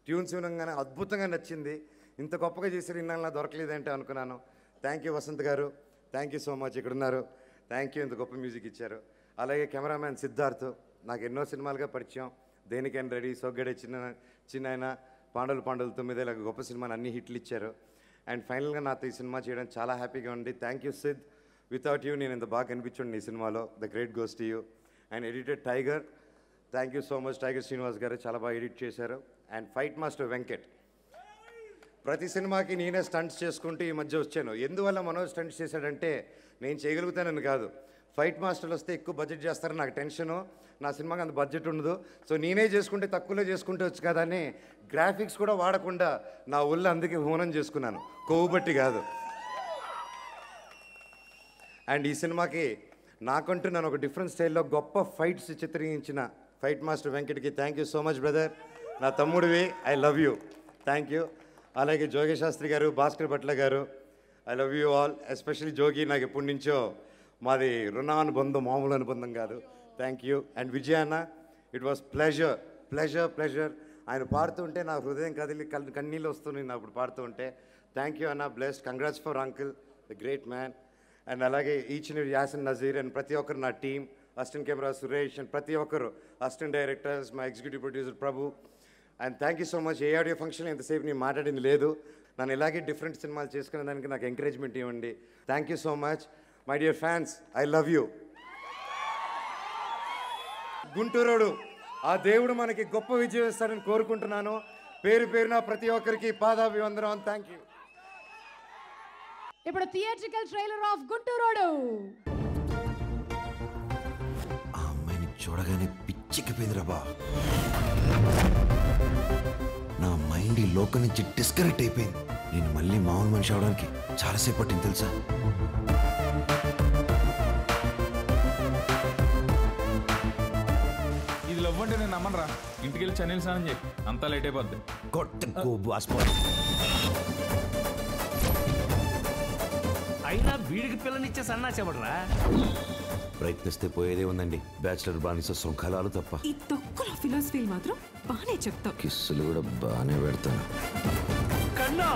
ట్యూన్స్ వినగానే అద్భుతంగా నచ్చింది. ఇంత గొప్పగా చేశారు, ఇన్నాళ్ళ దొరకలేదంటే అనుకున్నాను. థ్యాంక్ యూ వసంత్ గారు, థ్యాంక్ యూ సో మచ్, ఇక్కడ ఉన్నారు. థ్యాంక్ యూ, ఇంత గొప్ప మ్యూజిక్ ఇచ్చారు. అలాగే కెమెరామ్యాన్ సిద్ధార్థ్, నాకు ఎన్నో సినిమాలుగా పరిచయం. దేనికైనా రెడీ, సొగ్గడే, చిన్న పాండవులు 9 ఇలాగ గొప్ప సినిమాని అన్ని హిట్లు ఇచ్చారు. అండ్ ఫైనల్గా నాతో ఈ సినిమా చేయడం చాలా హ్యాపీగా ఉంది. Thank you Sid, without you నేను ఇంత బాగా కనిపించండి ఈ సినిమాలో. The great goes to you. And editor tiger, thank you so much. Tiger Srinivas గారు చాలా బాగా ఎడిట్ చేశారు. అండ్ ఫైట్ మాస్టర్ వెంకట్, ప్రతి సినిమాకి నేనే స్టంట్స్ చేసుకుంటూ ఈ మధ్య వచ్చాను. ఎందువల్ల మనోజ్ స్టంట్స్ చేశాడంటే నేను చేయగలుగుతానని కాదు, ఫైట్ మాస్టర్లు వస్తే ఎక్కువ బడ్జెట్ చేస్తారు, నాకు టెన్షను, నా సినిమాకి అంత బడ్జెట్ ఉండదు, సో నేనే చేసుకుంటే తక్కువలో చేసుకుంటే వచ్చు కదా అని గ్రాఫిక్స్ కూడా వాడకుండా నా ఒళ్ళు అందుకే హోనం చేసుకున్నాను, కొవ్వు బట్టి కాదు. అండ్ ఈ సినిమాకి నాకంటూ నన్ను ఒక డిఫరెంట్ స్టైల్లో గొప్ప ఫైట్స్ చిత్రించిన ఫైట్ మాస్టర్ వెంకట్కి thank you so much brother, నా తమ్ముడివి, I love you, thank you. అలాగే జోగి శాస్త్రి గారు, భాస్కర్ భట్ల గారు, I love you all, especially Jogi, నాకు ఎప్పటి నుంచో మాది రుణానుబంధం, మామూలు అనుబంధం కాదు, థ్యాంక్ యూ. అండ్ విజయ్ అన్న, it was pleasure pleasure pleasure. ఆయన పాడుతుంటే నా హృదయం కదిలి కన్నీళ్ళు వస్తున్నాయి నా అప్పుడు పాడుతుంటే. థ్యాంక్ యూ అన్న, blessed, congrats for uncle, the great man. And అలాగే each and Yasin Nazir and ప్రతి ఒక్కరు నా team, assistant camera Suresh and ప్రతి ఒక్కరు, అసిస్టెంట్ డైరెక్టర్స్, మా executive producer Prabhu. And thank you so much. ఏ ఆడియో ఫంక్షన్ ఎంతసేపు నేను మాట్లాడింది లేదు, నన్ను ఇలాగే డిఫరెంట్ సినిమాలు చేసుకునే దానికి నాకు ఎంకరేజ్మెంట్ ఇవ్వండి. Thank you so much my dear fans, I love you. Gunturodu ఆ దేవుడు మనకి గొప్ప విజయం ఇస్తాడని కోరుకుంటున్నాను. పేరు పేరున ప్రతి ఒక్కరికి పాదాభివందనం. Thank you. ఇప్పుడు థియేట్రికల్ ట్రైలర్ ఆఫ్ గుంటూరోడు. ఆ అమ్మాయిని చూడగానే పిచ్చెక్కిపోయిందిరా బా. నా మైండ్ ఈ లోకం నుంచి డిస్కనెక్ట్ అయిపోయింది. నేను మళ్ళీ మామూలు మనిషి అవడానికి చాలాసేపు పట్టింది తెలుసా. ఇది లవ్ అంటే నేను నమ్మనరా. ఇంటికి వెళ్ళి చన్నీళ్ళు స్నానం చేయి, అంతా లేట్ అయిపోద్ది. అయినా వీడికి పిల్లనిచ్చే సన్నా చెప్పడరా. ప్రయత్నిస్తే పోయేదే ఉందండి, బ్యాచిలర్ బానిస సుఖాలు తప్ప. ఈ తక్కువ ఫిలాసఫీ మాత్రం బానే చెప్తావు. కిస్సులు కూడా బాగానే పెడతాను. కన్నా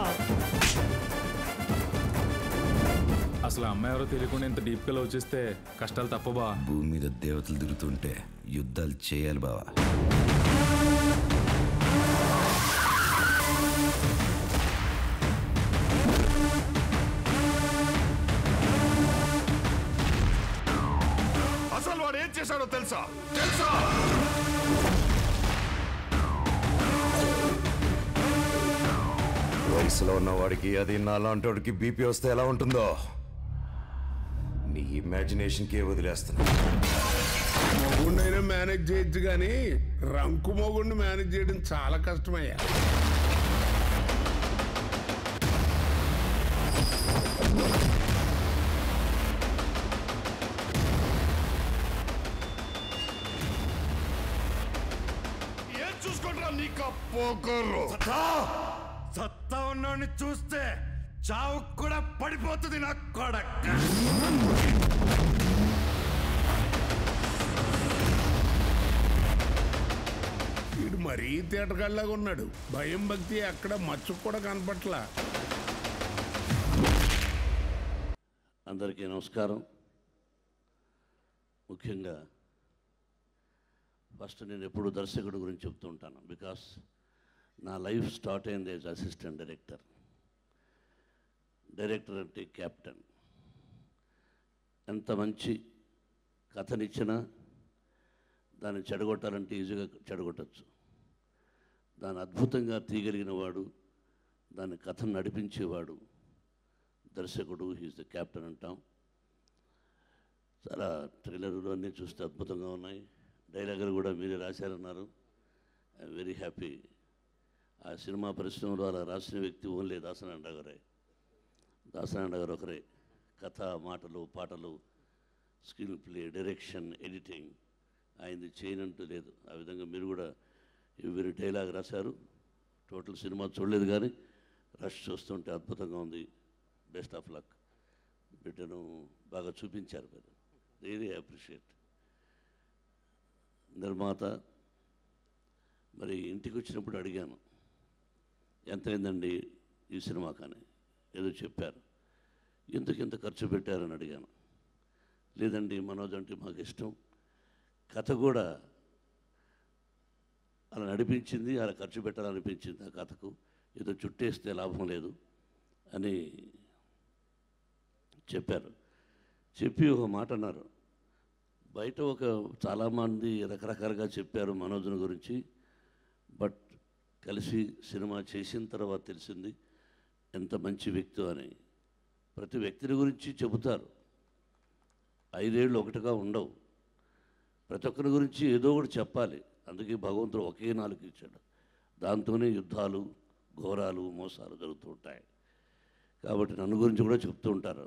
అసలు అమ్మాయి ఎవరో తెలియకుండా ఇంత డీప్ గా లవ్ చేస్తే కష్టాలు తప్పబా. భూమి మీద దేవతలు తిరుగుతుంటే యుద్ధాలు చేయాలి బావా. అసలు వాడు ఏం చేశాడో తెలుసా? తెలుసా? వయసులో ఉన్నవాడికి, అది నాలాంటి వాడికి బీపీ వస్తే ఎలా ఉంటుందో నీ ఇమాజినేషన్కే వదిలేస్తున్నా. మొగుడినైనా మేనేజ్ చేయొచ్చు కానీ రంకు మొగుడిని మేనేజ్ చేయడం చాలా కష్టమయ్యా. ఏం చూసుకుంటారా నీకు పోకరు? సత్తా ఉన్నోడిని చూస్తే చావు కూడా పడిపోతుంది నా కొడక్క. వీడు మరీ తేటగాళ్ళగా ఉన్నాడు. భయం భక్తి అక్కడ మచ్చుకు కూడా కనపట్లా. అందరికీ నమస్కారం. ముఖ్యంగా ఫస్ట్ నేను ఎప్పుడు దర్శకుడి గురించి చెప్తూ ఉంటాను. బికాస్ నా లైఫ్ స్టార్ట్ అయింది యాజ్ అసిస్టెంట్ డైరెక్టర్. డైరెక్టర్ అంటే కెప్టెన్. ఎంత మంచి కథనిచ్చినా దాన్ని చెడగొట్టాలంటే ఈజీగా చెడగొట్టచ్చు. దాన్ని అద్భుతంగా తీయగలిగిన వాడు, దాని కథను నడిపించేవాడు దర్శకుడు. హీఈస్ ద కెప్టెన్ అంటాం. చాలా ట్రైలర్లు అన్నీ చూస్తే అద్భుతంగా ఉన్నాయి. డైలాగులు కూడా మీరే రాశారన్నారు. I'm very happy. ఆ సినిమా పరిశ్రమలో అలా రాసిన వ్యక్తి ఓన్లీ దాసనారాయణ గారే. దాసనారాయణ గారు ఒకరే. కథ, మాటలు, పాటలు, స్క్రీన్ ప్లే, డైరెక్షన్, ఎడిటింగ్ ఆయనది చేయనంటూ లేదు. ఆ విధంగా మీరు కూడా ఎవరి డైలాగ్ రాశారు. టోటల్ సినిమా చూడలేదు కానీ రష్ చూస్తుంటే అద్భుతంగా ఉంది. Best of luck. బిడ్డను బాగా చూపించారు మీరు. Really appreciate. నిర్మాత మరి ఇంటికి వచ్చినప్పుడు అడిగాను, ఎంత అయిందండి ఈ సినిమా కానీ ఏదో చెప్పారు. ఎందుకు ఇంత ఖర్చు పెట్టారని అడిగాను. లేదండి మనోజ్ అంటే మాకు ఇష్టం, కథ కూడా అలా నడిపించింది, అలా ఖర్చు పెట్టాలనిపించింది. ఆ కథకు ఏదో చుట్టేస్తే లాభం లేదు అని చెప్పారు. చెప్పి ఒక మాట అన్నారు. బయట చాలామంది రకరకాలుగా చెప్పారు మనోజ్ని గురించి. బట్ కలిసి సినిమా చేసిన తర్వాత తెలిసింది ఎంత మంచి వ్యక్తి అని. ప్రతి వ్యక్తిని గురించి చెబుతారు, 5 ఏళ్ళు ఒకటిగా ఉండవు. ప్రతి ఒక్కరి గురించి ఏదో ఒకటి చెప్పాలి. అందుకే భగవంతుడు ఒకే నాలుక ఇచ్చాడు. దాంతోనే యుద్ధాలు, ఘోరాలు, మోసాలు జరుగుతూ ఉంటాయి. కాబట్టి నన్ను గురించి కూడా చెప్తూ ఉంటారు.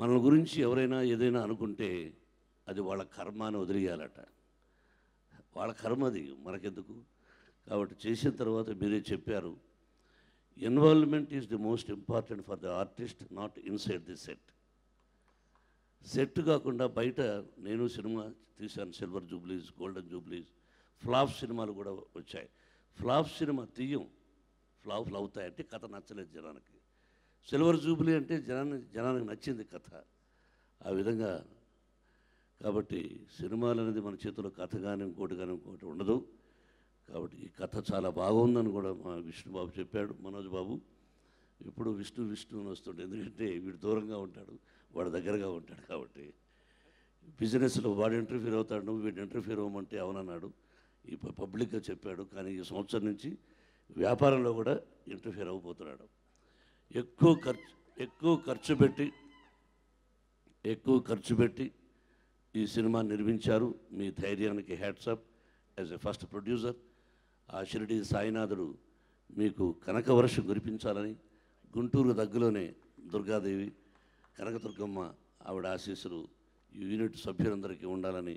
మన గురించి ఎవరైనా ఏదైనా అనుకుంటే అది వాళ్ళ కర్మ అని వదిలేయాలట. వాళ్ళ కర్మ అది, మనకెందుకు. కాబట్టి చేసిన తర్వాత మీరే చెప్పారు, involvement is the most important for the artist, not inside the set. Set కాకుండా బయట నేను సినిమా తీశాను, సిల్వర్ జూబ్లీస్, గోల్డెన్ జూబ్లీస్, ఫ్లాప్ సినిమాలు కూడా వచ్చాయి. ఫ్లాప్ సినిమా తీయం, ఫ్లాప్లు అవుతాయంటే కథ నచ్చలేదు జనానికి. సిల్వర్ జూబ్లీ అంటే జనానికి నచ్చింది కథ. ఆ విధంగా కాబట్టి సినిమాలు అనేది మన చేతిలో కథ కానీ ఇంకోటి ఉండదు. కాబట్టి ఈ కథ చాలా బాగుందని కూడా మా విష్ణుబాబు చెప్పాడు. మనోజ్ బాబు ఇప్పుడు విష్ణు అని వస్తుండే, ఎందుకంటే వీడు దూరంగా ఉంటాడు, వాడు దగ్గరగా ఉంటాడు. కాబట్టి బిజినెస్లో వాడు ఇంటర్ఫీర్ అవుతాడు, వీడు ఇంటర్ఫీర్ అవ్వమంటే అవునన్నాడు. ఈ పబ్లిక్గా చెప్పాడు. కానీ ఈ సంవత్సరం నుంచి వ్యాపారంలో కూడా ఇంటర్ఫీర్ అవ్వబోతున్నాడు. ఎక్కువ ఖర్చు పెట్టి ఈ సినిమా నిర్మించారు. మీ ధైర్యానికి hats off as a first producer. ఆ షిరిడి సాయినాథుడు మీకు కనకవర్షం కురిపించాలని, గుంటూరు దగ్గరలోనే దుర్గాదేవి కనకదుర్గమ్మ ఆవిడ ఆశీస్సులు ఈ యూనిట్ సభ్యులందరికీ ఉండాలని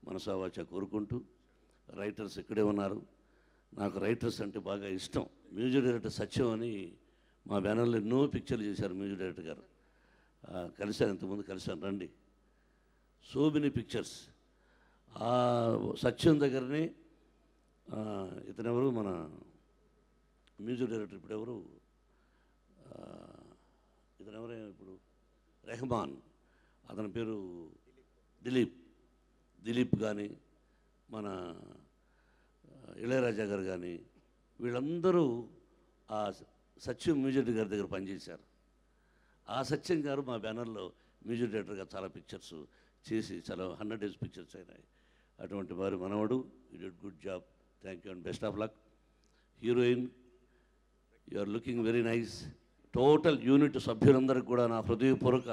మనసావాచ కోరుకుంటూ, రైటర్స్ ఇక్కడే ఉన్నారు. నాకు రైటర్స్ అంటే బాగా ఇష్టం. మ్యూజిక్ డైరెక్టర్ సత్యం అని మా బ్యానర్లో ఎన్నో పిక్చర్లు చేశారు మ్యూజిక్ డైరెక్టర్ గారు. కలిశాను, ఇంతకుముందు కలిశాను, రండి. So many pictures. ఆ సత్యం దగ్గరనే ఇతనెవరు, మన మ్యూజిక్ డైరెక్టర్ ఇప్పుడు ఎవరు, ఇతనెవరే ఇప్పుడు, రెహమాన్, అతని పేరు దిలీప్ కానీ, మన ఇళయరాజా గారు కానీ, వీళ్ళందరూ ఆ సత్యం మ్యూజిక్ గారి దగ్గర పనిచేశారు. ఆ సత్యం గారు మా బ్యానర్లో మ్యూజిక్ డైరెక్టర్గా చాలా పిక్చర్స్ చేసి చాలా 100 days పిక్చర్స్ అయినాయి. అటువంటి వారి మనవడు, you did good job, thank you and best of luck. Heroine, you are looking very nice. Total unit సభ్యులందరికీ కూడా నా హృదయపూర్వక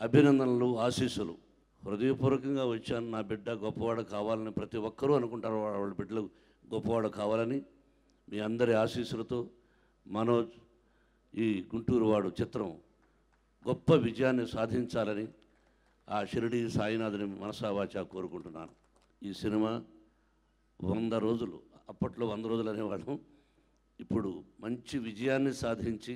అభినందనలు, ఆశీస్సులు. హృదయపూర్వకంగా వచ్చాను. నా బిడ్డ గొప్పవాడు కావాలని ప్రతి ఒక్కరూ అనుకుంటారు, వాళ్ళ బిడ్డలు గొప్పవాడు కావాలని. మీ అందరి ఆశీస్సులతో మనోజ్ ఈ గుంటూరు వాడు చిత్రం గొప్ప విజయాన్ని సాధించాలని ఆ షిరిడి సాయినాథుని మనసావాచ కోరుకుంటున్నాను. ఈ సినిమా 100 రోజులు, అప్పట్లో 100 రోజులు అనేవాళ్ళం, ఇప్పుడు మంచి విజయాన్ని సాధించి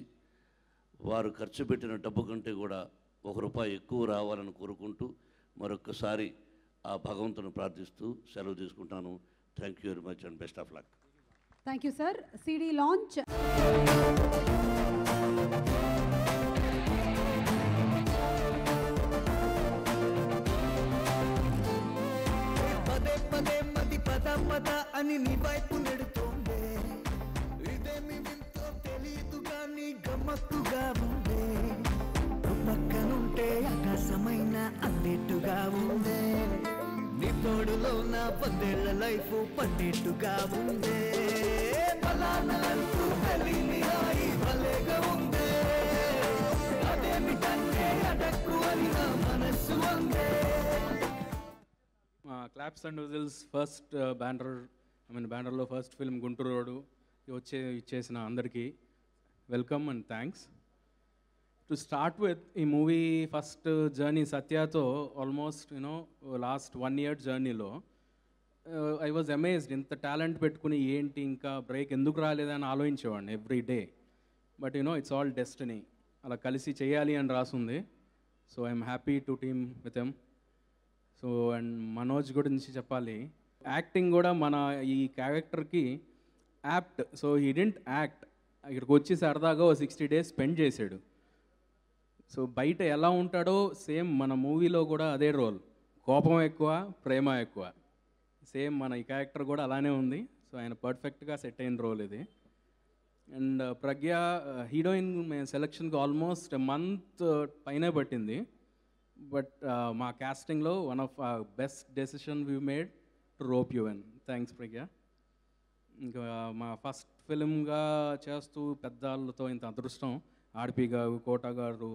వారు ఖర్చు పెట్టిన డబ్బు కంటే కూడా ₹1 ఎక్కువ రావాలని కోరుకుంటూ మరొక్కసారి ఆ భగవంతుని ప్రార్థిస్తూ సెలవు తీసుకుంటాను. Thank you very much and best of luck. Thank you sir. CD launch. పదే మది పద అని నీ వైపు నెడుతోంది. ఇదేమి వింతో తెలీదు కానీ గమ్మత్తుగా ఉంది. పక్కనుంటే ఆకాశమైన అన్నట్టుగా ఉంది. నీ తోడులో నా 10 ఏళ్ల లైఫ్ పన్నెట్టుగా ఉంది. పలానా అంటూ తెలియని హాయి భలేగా ఉంది. అదేమిటంటే అడక్కు అని నా మనస్సు ఉంది. క్లాప్స్ అండ్ విజిల్స్ ఫస్ట్ బ్యానర్లో ఫస్ట్ ఫిల్మ్ గుంటూరు రోడ్డు ఇచ్చేసిన అందరికీ welcome and thanks. To start with, ఈ మూవీ ఫస్ట్ జర్నీ సత్యతో ఆల్మోస్ట్ లాస్ట్ 1 year జర్నీలో ఐ వాజ్ అమేజ్డ్. ఇంత టాలెంట్ పెట్టుకుని ఏంటి ఇంకా బ్రేక్ ఎందుకు రాలేదని ఆలోచించేవాడిని every day. But it's all destiny, అలా కలిసి చేయాలి అని రాసుంది. So I'm happy to team with them. So and Manoj గురించి చెప్పాలి, యాక్టింగ్ కూడా మన ఈ క్యారెక్టర్కి apt. So he didn't act, ఇక్కడికి వచ్చి సరదాగా 60 days స్పెండ్ చేశాడు. సో బయట ఎలా ఉంటాడో సేమ్ మన మూవీలో కూడా అదే రోల్, కోపం ఎక్కువ, ప్రేమ ఎక్కువ. సేమ్ మన ఈ క్యారెక్టర్ కూడా అలానే ఉంది. సో ఆయన పర్ఫెక్ట్గా సెట్ అయిన రోల్ ఇది. అండ్ ప్రజ్ఞ హీరోయిన్ సెలక్షన్కి ఆల్మోస్ట్ month పైనే పట్టింది. బట్ మా కాస్టింగ్లో one of best decision we made to rope you and thanks Pragya. ఇంకా మా ఫస్ట్ ఫిల్మ్గా చేస్తూ పెద్దవాళ్ళతో ఇంత అదృష్టం, ఆర్పి గారు, కోట గారు,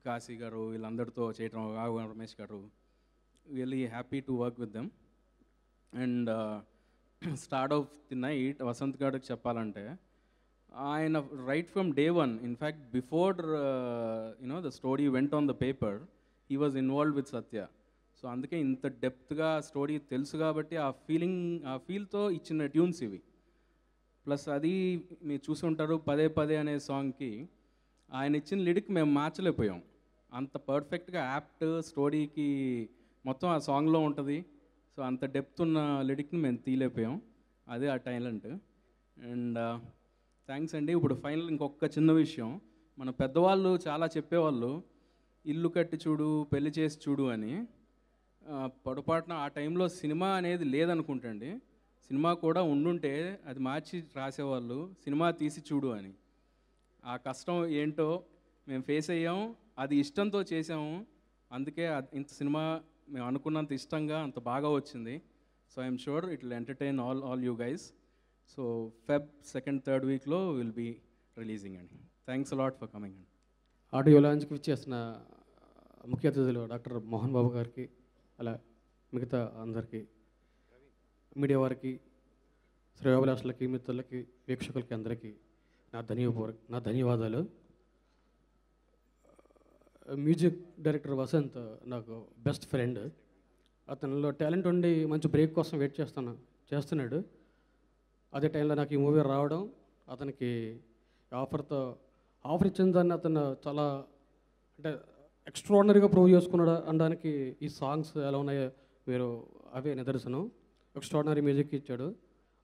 కాశీ గారు వీళ్ళందరితో చేయటం, రాఘవ రమేష్ గారు, really happy to work with them. And start of the night Vasant గారికి చెప్పాలంటే ఆయన right from day one, in fact before the story went on the paper, he was involved with Satya. So అందుకే ఇంత డెప్త్గా స్టోరీ తెలుసు కాబట్టి ఆ ఫీల్తో ఇచ్చిన ట్యూన్స్ ఇవి. ప్లస్ అది మీరు చూసి ఉంటారు, పదే పదే అనే సాంగ్కి ఆయన ఇచ్చిన లిరిక్ మేము మార్చలేకపోయాం. అంత పర్ఫెక్ట్గా యాప్ట్ స్టోరీకి మొత్తం ఆ సాంగ్లో ఉంటుంది. సో అంత డెప్త్ ఉన్న లిరిక్ని మేము తీయలేకపోయాం. అదే ఆ టాలెంట్. అండ్ థ్యాంక్స్ అండి. ఇప్పుడు ఫైనల్ ఇంకొక చిన్న విషయం, మన పెద్దవాళ్ళు చాలా చెప్పేవాళ్ళు, ఇల్లు కట్టి చూడు, పెళ్లి చేసి చూడు అని. పొరపాటున ఆ టైంలో సినిమా అనేది లేదనుకుంటండి. సినిమా కూడా ఉండుంటే అది మార్చి రాసేవాళ్ళు, సినిమా తీసి చూడు అని. ఆ కష్టం ఏంటో మేము ఫేస్ అయ్యాం, అది ఇష్టంతో చేసాము. అందుకే ఇంత సినిమా మేము అనుకున్నంత ఇష్టంగా అంత బాగా వచ్చింది. So I'm sure it will entertain all you guys. So Feb 2nd, 3rd వీక్లో విల్ బీ రిలీజింగ్ అండి. థ్యాంక్స్ అలాట్ ఫర్ కమింగ్ అండి. ఆడియో లాంచ్కి విచ్చేసిన ముఖ్య అతిథులు డాక్టర్ మోహన్ బాబు గారికి, అలా మిగతా అందరికీ, మీడియా వారికి, శ్రేయోభిలాషులకి, మిత్రులకి, వీక్షకులకి అందరికీ నా ధన్యవాదాలు. మ్యూజిక్ డైరెక్టర్ వసంత్ నాకు బెస్ట్ ఫ్రెండ్. అతనిలో టాలెంట్ ఉండి మంచి బ్రేక్ కోసం వెయిట్ చేస్తున్నాడు. అదే టైంలో నాకు ఈ మూవీ రావడం, అతనికి ఆఫర్ ఇచ్చిన దాన్ని అతను చాలా అంటే ఎక్స్ట్రాడినరీగా ప్రూవ్ చేసుకున్నాడు అనడానికి ఈ సాంగ్స్ ఎలా ఉన్నాయో మీరు అవే నిదర్శనం. ఎక్స్ట్రాడినరీ మ్యూజిక్ ఇచ్చాడు.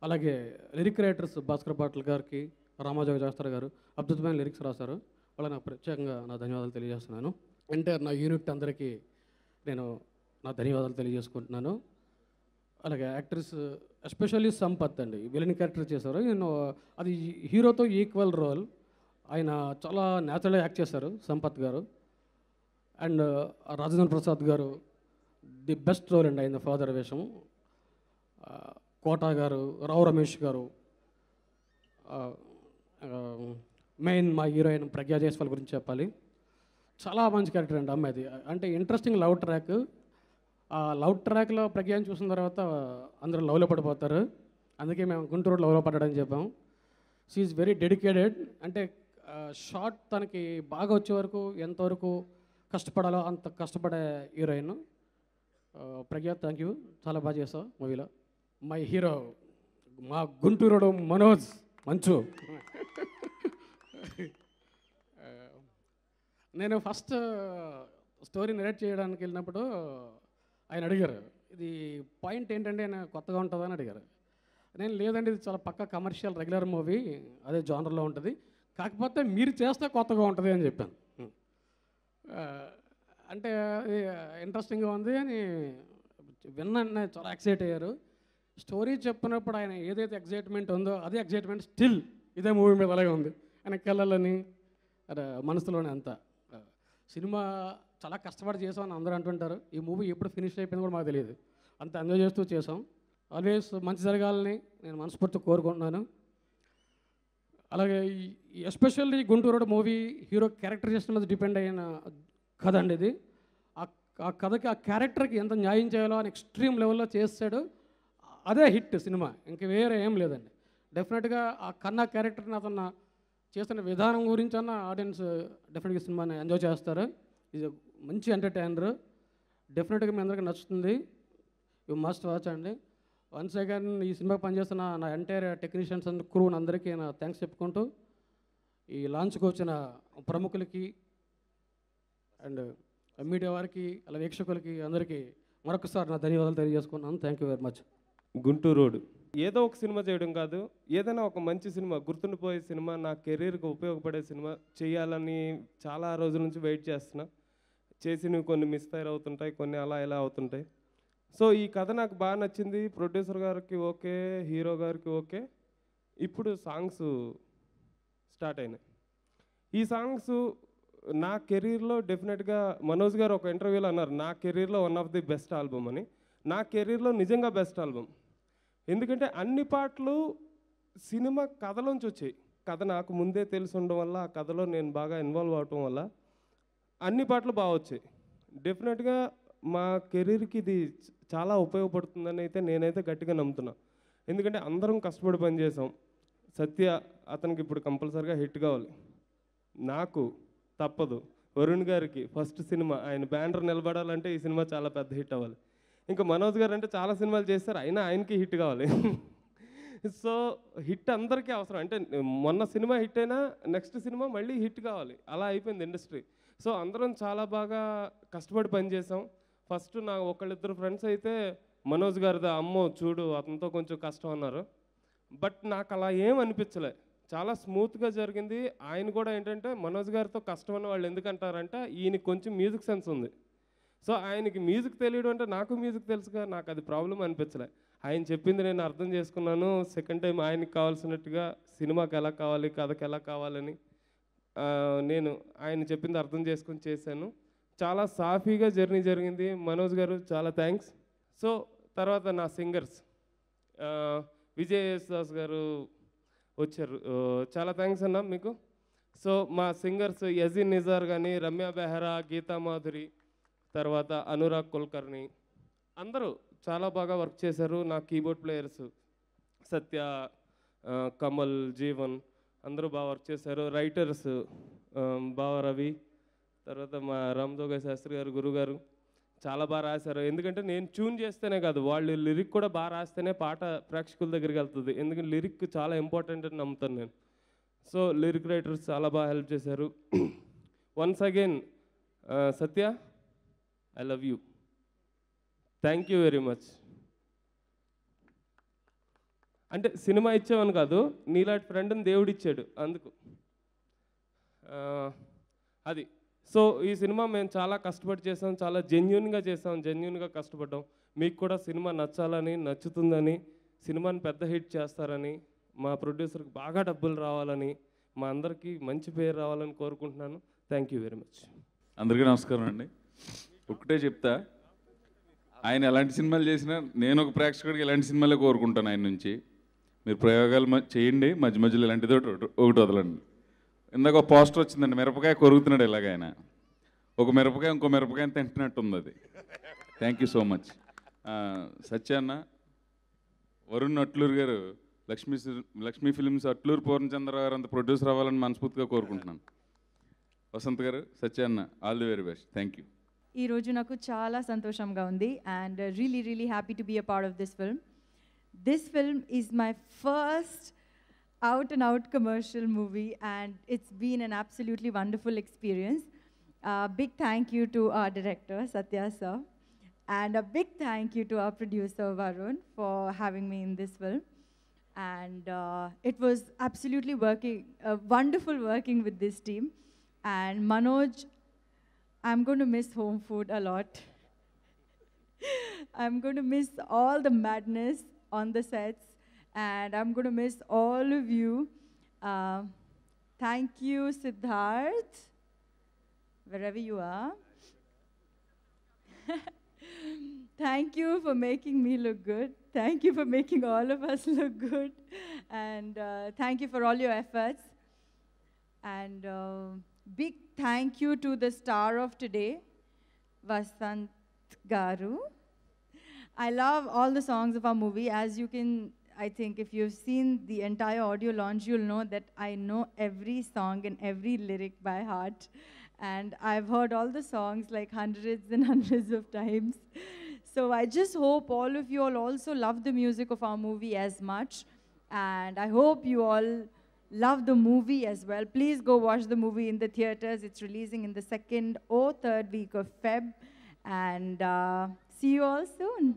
అలాగే లిరిక్ రైటర్స్ భాస్కర్ పాటిల్ గారికి, రామాజోగ శాస్త్రి గారు అద్భుతమైన లిరిక్స్ రాశారు. వాళ్ళకి నాకు ప్రత్యేకంగా నా ధన్యవాదాలు తెలియజేస్తున్నాను. ఎన్టీఆర్ నా యూనిట్ అందరికీ నేను నా ధన్యవాదాలు తెలియజేసుకుంటున్నాను. అలాగే యాక్టర్స్ ఎస్పెషల్లీ సంపత్ అండి, విలన్ క్యారెక్టర్ చేశారు. నేను అది హీరోతో ఈక్వల్ రోల్, ఆయన చాలా న్యాచురల్గా యాక్ట్ చేశారు సంపత్ గారు. అండ్ రాజేంద్ర ప్రసాద్ గారు ది బెస్ట్ రోల్ అండి ఆయన ఫాదర్ వేషం. కోటా గారు, రావు రమేష్ గారు, మెయిన్ మా హీరోయిన్ ప్రజ్ఞా జైస్వాల్ గురించి చెప్పాలి. చాలా మంచి క్యారెక్టర్ అండి అమ్మాయిది. అంటే ఇంట్రెస్టింగ్ లవ్ ట్రాక్. ఆ లవ్ ట్రాక్లో ప్రజ్ఞాని చూసిన తర్వాత అందరూ లవ్లో పడిపోతారు. అందుకే మేము గుంటూరు లవ్లో పడ్డాడని చెప్పాం. She is very dedicated. అంటే షార్ట్ తనకి బాగా వచ్చే వరకు ఎంతవరకు కష్టపడాలో అంత కష్టపడే హీరోయిన్ ప్రజ్ఞా. థ్యాంక్ యూ, చాలా బాగా చేసావు మూవీలో. మై హీరో మా గుంటూరుడు మనోజ్ మంచు. నేను ఫస్ట్ స్టోరీ నెరేట్ చేయడానికి వెళ్ళినప్పుడు ఆయన అడిగారు, ఇది పాయింట్ ఏంటంటే ఆయన కొత్తగా ఉంటుందని అడిగారు. నేను లేదండి, ఇది చాలా పక్కా కమర్షియల్ రెగ్యులర్ మూవీ, అదే జానర్లో ఉంటుంది, కాకపోతే మీరు చేస్తే కొత్తగా ఉంటుంది అని చెప్పాను. అంటే ఇంట్రెస్టింగ్గా ఉంది అని విన్నా, చాలా ఎక్సైట్ అయ్యారు. స్టోరీ చెప్పినప్పుడు ఆయన ఏదైతే ఎగ్జైట్మెంట్ ఉందో అదే ఎగ్జైట్మెంట్ స్టిల్ ఇదే మూవీ మీద అలాగే ఉంది. ఆయన కళ్ళని మనసులోనే అంతా. సినిమా చాలా కష్టపడి చేసామని అందరూ అంటుంటారు. ఈ మూవీ ఎప్పుడు ఫినిష్ అయిపోయింది కూడా మాకు తెలియదు, అంత ఎంజాయ్ చేస్తూ చేసాం. ఆల్వేస్ మంచి జరగాలని నేను మనస్ఫూర్తిగా కోరుకుంటున్నాను. అలాగే especially Guntur movie hero characterisation మీద డిపెండ్ అయిన కథ అండి ఇది. ఆ కథకి, ఆ క్యారెక్టర్కి ఎంత న్యాయం చేయాలో అని ఎక్స్ట్రీమ్ లెవెల్లో చేస్తాడు. అదే హిట్ సినిమా, ఇంక వేరే ఏం లేదండి. డెఫినెట్గా ఆ కన్నా క్యారెక్టర్ని అతను చేస్తున్న విధానం గురించి అన్న ఆడియన్స్ డెఫినెట్గా సినిమాని ఎంజాయ్ చేస్తారు. ఇది మంచి ఎంటర్టైనర్, డెఫినెట్గా మీ అందరికీ నచ్చుతుంది. యూ మస్ట్ వాచ్ అండి. వన్స్ అగైన్ ఈ సినిమాకి పనిచేస్తున్న నా ఎంటైర్ టెక్నీషియన్స్ అండ్ క్రూని అందరికీ నా థ్యాంక్స్ చెప్పుకుంటూ, ఈ లాంచ్కి వచ్చిన ప్రముఖులకి అండ్ మీడియా వారికి, అలా వీక్షకులకి అందరికీ మరొకసారి నా ధన్యవాదాలు తెలియజేసుకున్నాను. Thank you very much. Guntur road ఏదో ఒక సినిమా చేయడం కాదు, ఏదైనా ఒక మంచి సినిమా, గుర్తుండిపోయే సినిమా, నా కెరీర్కి ఉపయోగపడే సినిమా చేయాలని చాలా రోజుల నుంచి వెయిట్ చేస్తున్నా. చేసినవి కొన్ని మిస్ఫైర్ అవుతుంటాయి, కొన్ని అలా ఇలా అవుతుంటాయి. సో ఈ కథ నాకు బాగా నచ్చింది. ప్రొడ్యూసర్ గారికి ఓకే, హీరో గారికి ఓకే. ఇప్పుడు సాంగ్స్ స్టార్ట్ అయినాయి. ఈ సాంగ్స్ నా కెరీర్లో డెఫినెట్గా మనోజ్ గారు ఒక ఇంటర్వ్యూలో అన్నారు, నా కెరీర్లో one of the best album అని. నా కెరీర్లో నిజంగా బెస్ట్ ఆల్బమ్. ఎందుకంటే అన్ని పాటలు సినిమా కథలోంచి వచ్చాయి. కథ నాకు ముందే తెలిసి ఉండడం వల్ల, ఆ కథలో నేను బాగా ఇన్వాల్వ్ అవటం వల్ల అన్ని పాటలు బాగా వచ్చాయి. డెఫినెట్గా మా కెరీర్కి ఇది చాలా ఉపయోగపడుతుందని అయితే నేనైతే గట్టిగా నమ్ముతున్నా. ఎందుకంటే అందరం కష్టపడి పనిచేసాం. సత్య అతనికి ఇప్పుడు కంపల్సరీగా హిట్ కావాలి. నాకు తప్పదు. వరుణ్ గారికి ఫస్ట్ సినిమా, ఆయన బ్యానర్ నిలబడాలంటే ఈ సినిమా చాలా పెద్ద హిట్ అవ్వాలి. ఇంకా మనోజ్ గారు అంటే చాలా సినిమాలు చేస్తారు, అయినా ఆయనకి హిట్ కావాలి. సో హిట్ అందరికీ అవసరం. అంటే మొన్న సినిమా హిట్ అయినా నెక్స్ట్ సినిమా మళ్ళీ హిట్ కావాలి, అలా అయిపోయింది ఇండస్ట్రీ. సో అందరం చాలా బాగా కష్టపడి పనిచేసాం. ఫస్ట్ నా ఒకళ్ళిద్దరు ఫ్రెండ్స్ అయితే మనోజ్ గారిదా అమ్మో చూడు అతనితో కొంచెం కష్టం అన్నారు. బట్ నాకు అలా ఏం అనిపించలే, చాలా స్మూత్గా జరిగింది. ఆయన కూడా ఏంటంటే మనోజ్ గారితో కష్టం అన్న వాళ్ళు ఎందుకంటారంటే ఈయనకి కొంచెం మ్యూజిక్ సెన్స్ ఉంది. సో ఆయనకి మ్యూజిక్ తెలియడం అంటే నాకు మ్యూజిక్ తెలుసుగా, నాకు అది ప్రాబ్లం అనిపించలే. ఆయన చెప్పింది నేను అర్థం చేసుకున్నాను. సెకండ్ టైం ఆయనకి కావాల్సినట్టుగా సినిమాకి ఎలా కావాలి, కథకి ఎలా కావాలని నేను ఆయన చెప్పింది అర్థం చేసుకొని చేశాను. చాలా సాఫీగా జర్నీ జరిగింది. మనోజ్ గారు చాలా థ్యాంక్స్. సో తర్వాత నా సింగర్స్ విజయ్ యేసుదాస్ గారు వచ్చారు, చాలా థ్యాంక్స్ అన్న మీకు. సో మా సింగర్స్ యజీన్ నిజార్ కానీ, రమ్య బెహరా, గీతా మాధురి, తర్వాత అనురాగ్ కుల్కర్ని, అందరూ చాలా బాగా వర్క్ చేశారు. నా కీబోర్డ్ ప్లేయర్స్ సత్య, కమల్, జీవన్ అందరూ బాగా వర్క్ చేశారు. రైటర్స్ బావ రవి, తర్వాత మా రామజోగయ్య శాస్త్రి గారు, గురుగారు చాలా బాగా రాశారు. ఎందుకంటే నేను ట్యూన్ చేస్తేనే కాదు, వాళ్ళు లిరిక్ కూడా బాగా రాస్తేనే పాట ప్రేక్షకుల దగ్గరికి వెళ్తుంది. ఎందుకంటే లిరిక్ చాలా ఇంపార్టెంట్ అని నమ్ముతాను నేను. సో లిరిక్ రైటర్స్ చాలా బాగా హెల్ప్ చేశారు. Once again Satya, I love you. Thank you very much. అంటే సినిమా ఇచ్చామని కాదు, నీలాంటి ఫ్రెండ్ని దేవుడు ఇచ్చాడు అందుకు అది. సో ఈ సినిమా మేము చాలా కష్టపడి చేసాం, చాలా జెన్యున్గా చేసాం, జెన్యున్గా కష్టపడ్డాం. మీకు కూడా సినిమా నచ్చాలని, నచ్చుతుందని, సినిమాని పెద్ద హిట్ చేస్తారని, మా ప్రొడ్యూసర్కి బాగా డబ్బులు రావాలని, మా అందరికీ మంచి పేరు రావాలని కోరుకుంటున్నాను. Thank you very much. అందరికీ నమస్కారం అండి. ఒకటే చెప్తా, ఆయన ఎలాంటి సినిమాలు చేసినా నేను ఒక ప్రేక్షకుడికి ఎలాంటి సినిమాలే కోరుకుంటాను ఆయన నుంచి. మీరు ప్రయోగాలు చేయండి, మధ్య మధ్యలో ఇలాంటిది ఒకటి వదలండి. ఇందాక ఒక పోస్టర్ వచ్చిందండి, మిరపకాయ కొరుగుతున్నాడు ఇలాగ ఆయన, ఒక మిరపకాయ ఇంకో మిరపకాయ తింటున్నట్టు ఉంది అది. Thank you so much. సత్యాన్న, వరుణ్ అట్లూరు గారు, లక్ష్మీ ఫిల్మ్స్ అట్లూరు పూర్ణచంద్రరావు గారు అంత ప్రొడ్యూసర్ అవ్వాలని మనస్ఫూర్తిగా కోరుకుంటున్నాను. వసంత్ గారు, సత్యాన్న, all the very best. Thank you. ఈరోజు నాకు చాలా సంతోషంగా ఉంది and really happy to be a part of this film. This film is my first out-and-out commercial movie and it's been an absolutely wonderful experience. Big thank you to our director, Satya sir, and a big thank you to our producer, Varun, for having me in this film. And it was absolutely wonderful working with this team. And Manoj, I'm going to miss home food a lot. I'm going to miss all the madness on the sets, and I'm going to miss all of you. Thank you, Siddharth, wherever you are. Thank you for making me look good. Thank you for making all of us look good. And thank you for all your efforts. And big thank you to the star of today, Vasant Garu. I love all the songs of our movie. As you can, I think if you've seen the entire audio launch, you'll know that I know every song and every lyric by heart. And I've heard all the songs like hundreds and hundreds of times. So I just hope all of you all also love the music of our movie as much. And I hope you all love the movie as well. Please go watch the movie in the theaters. It's releasing in the 2nd or 3rd week of Feb. And see you all soon.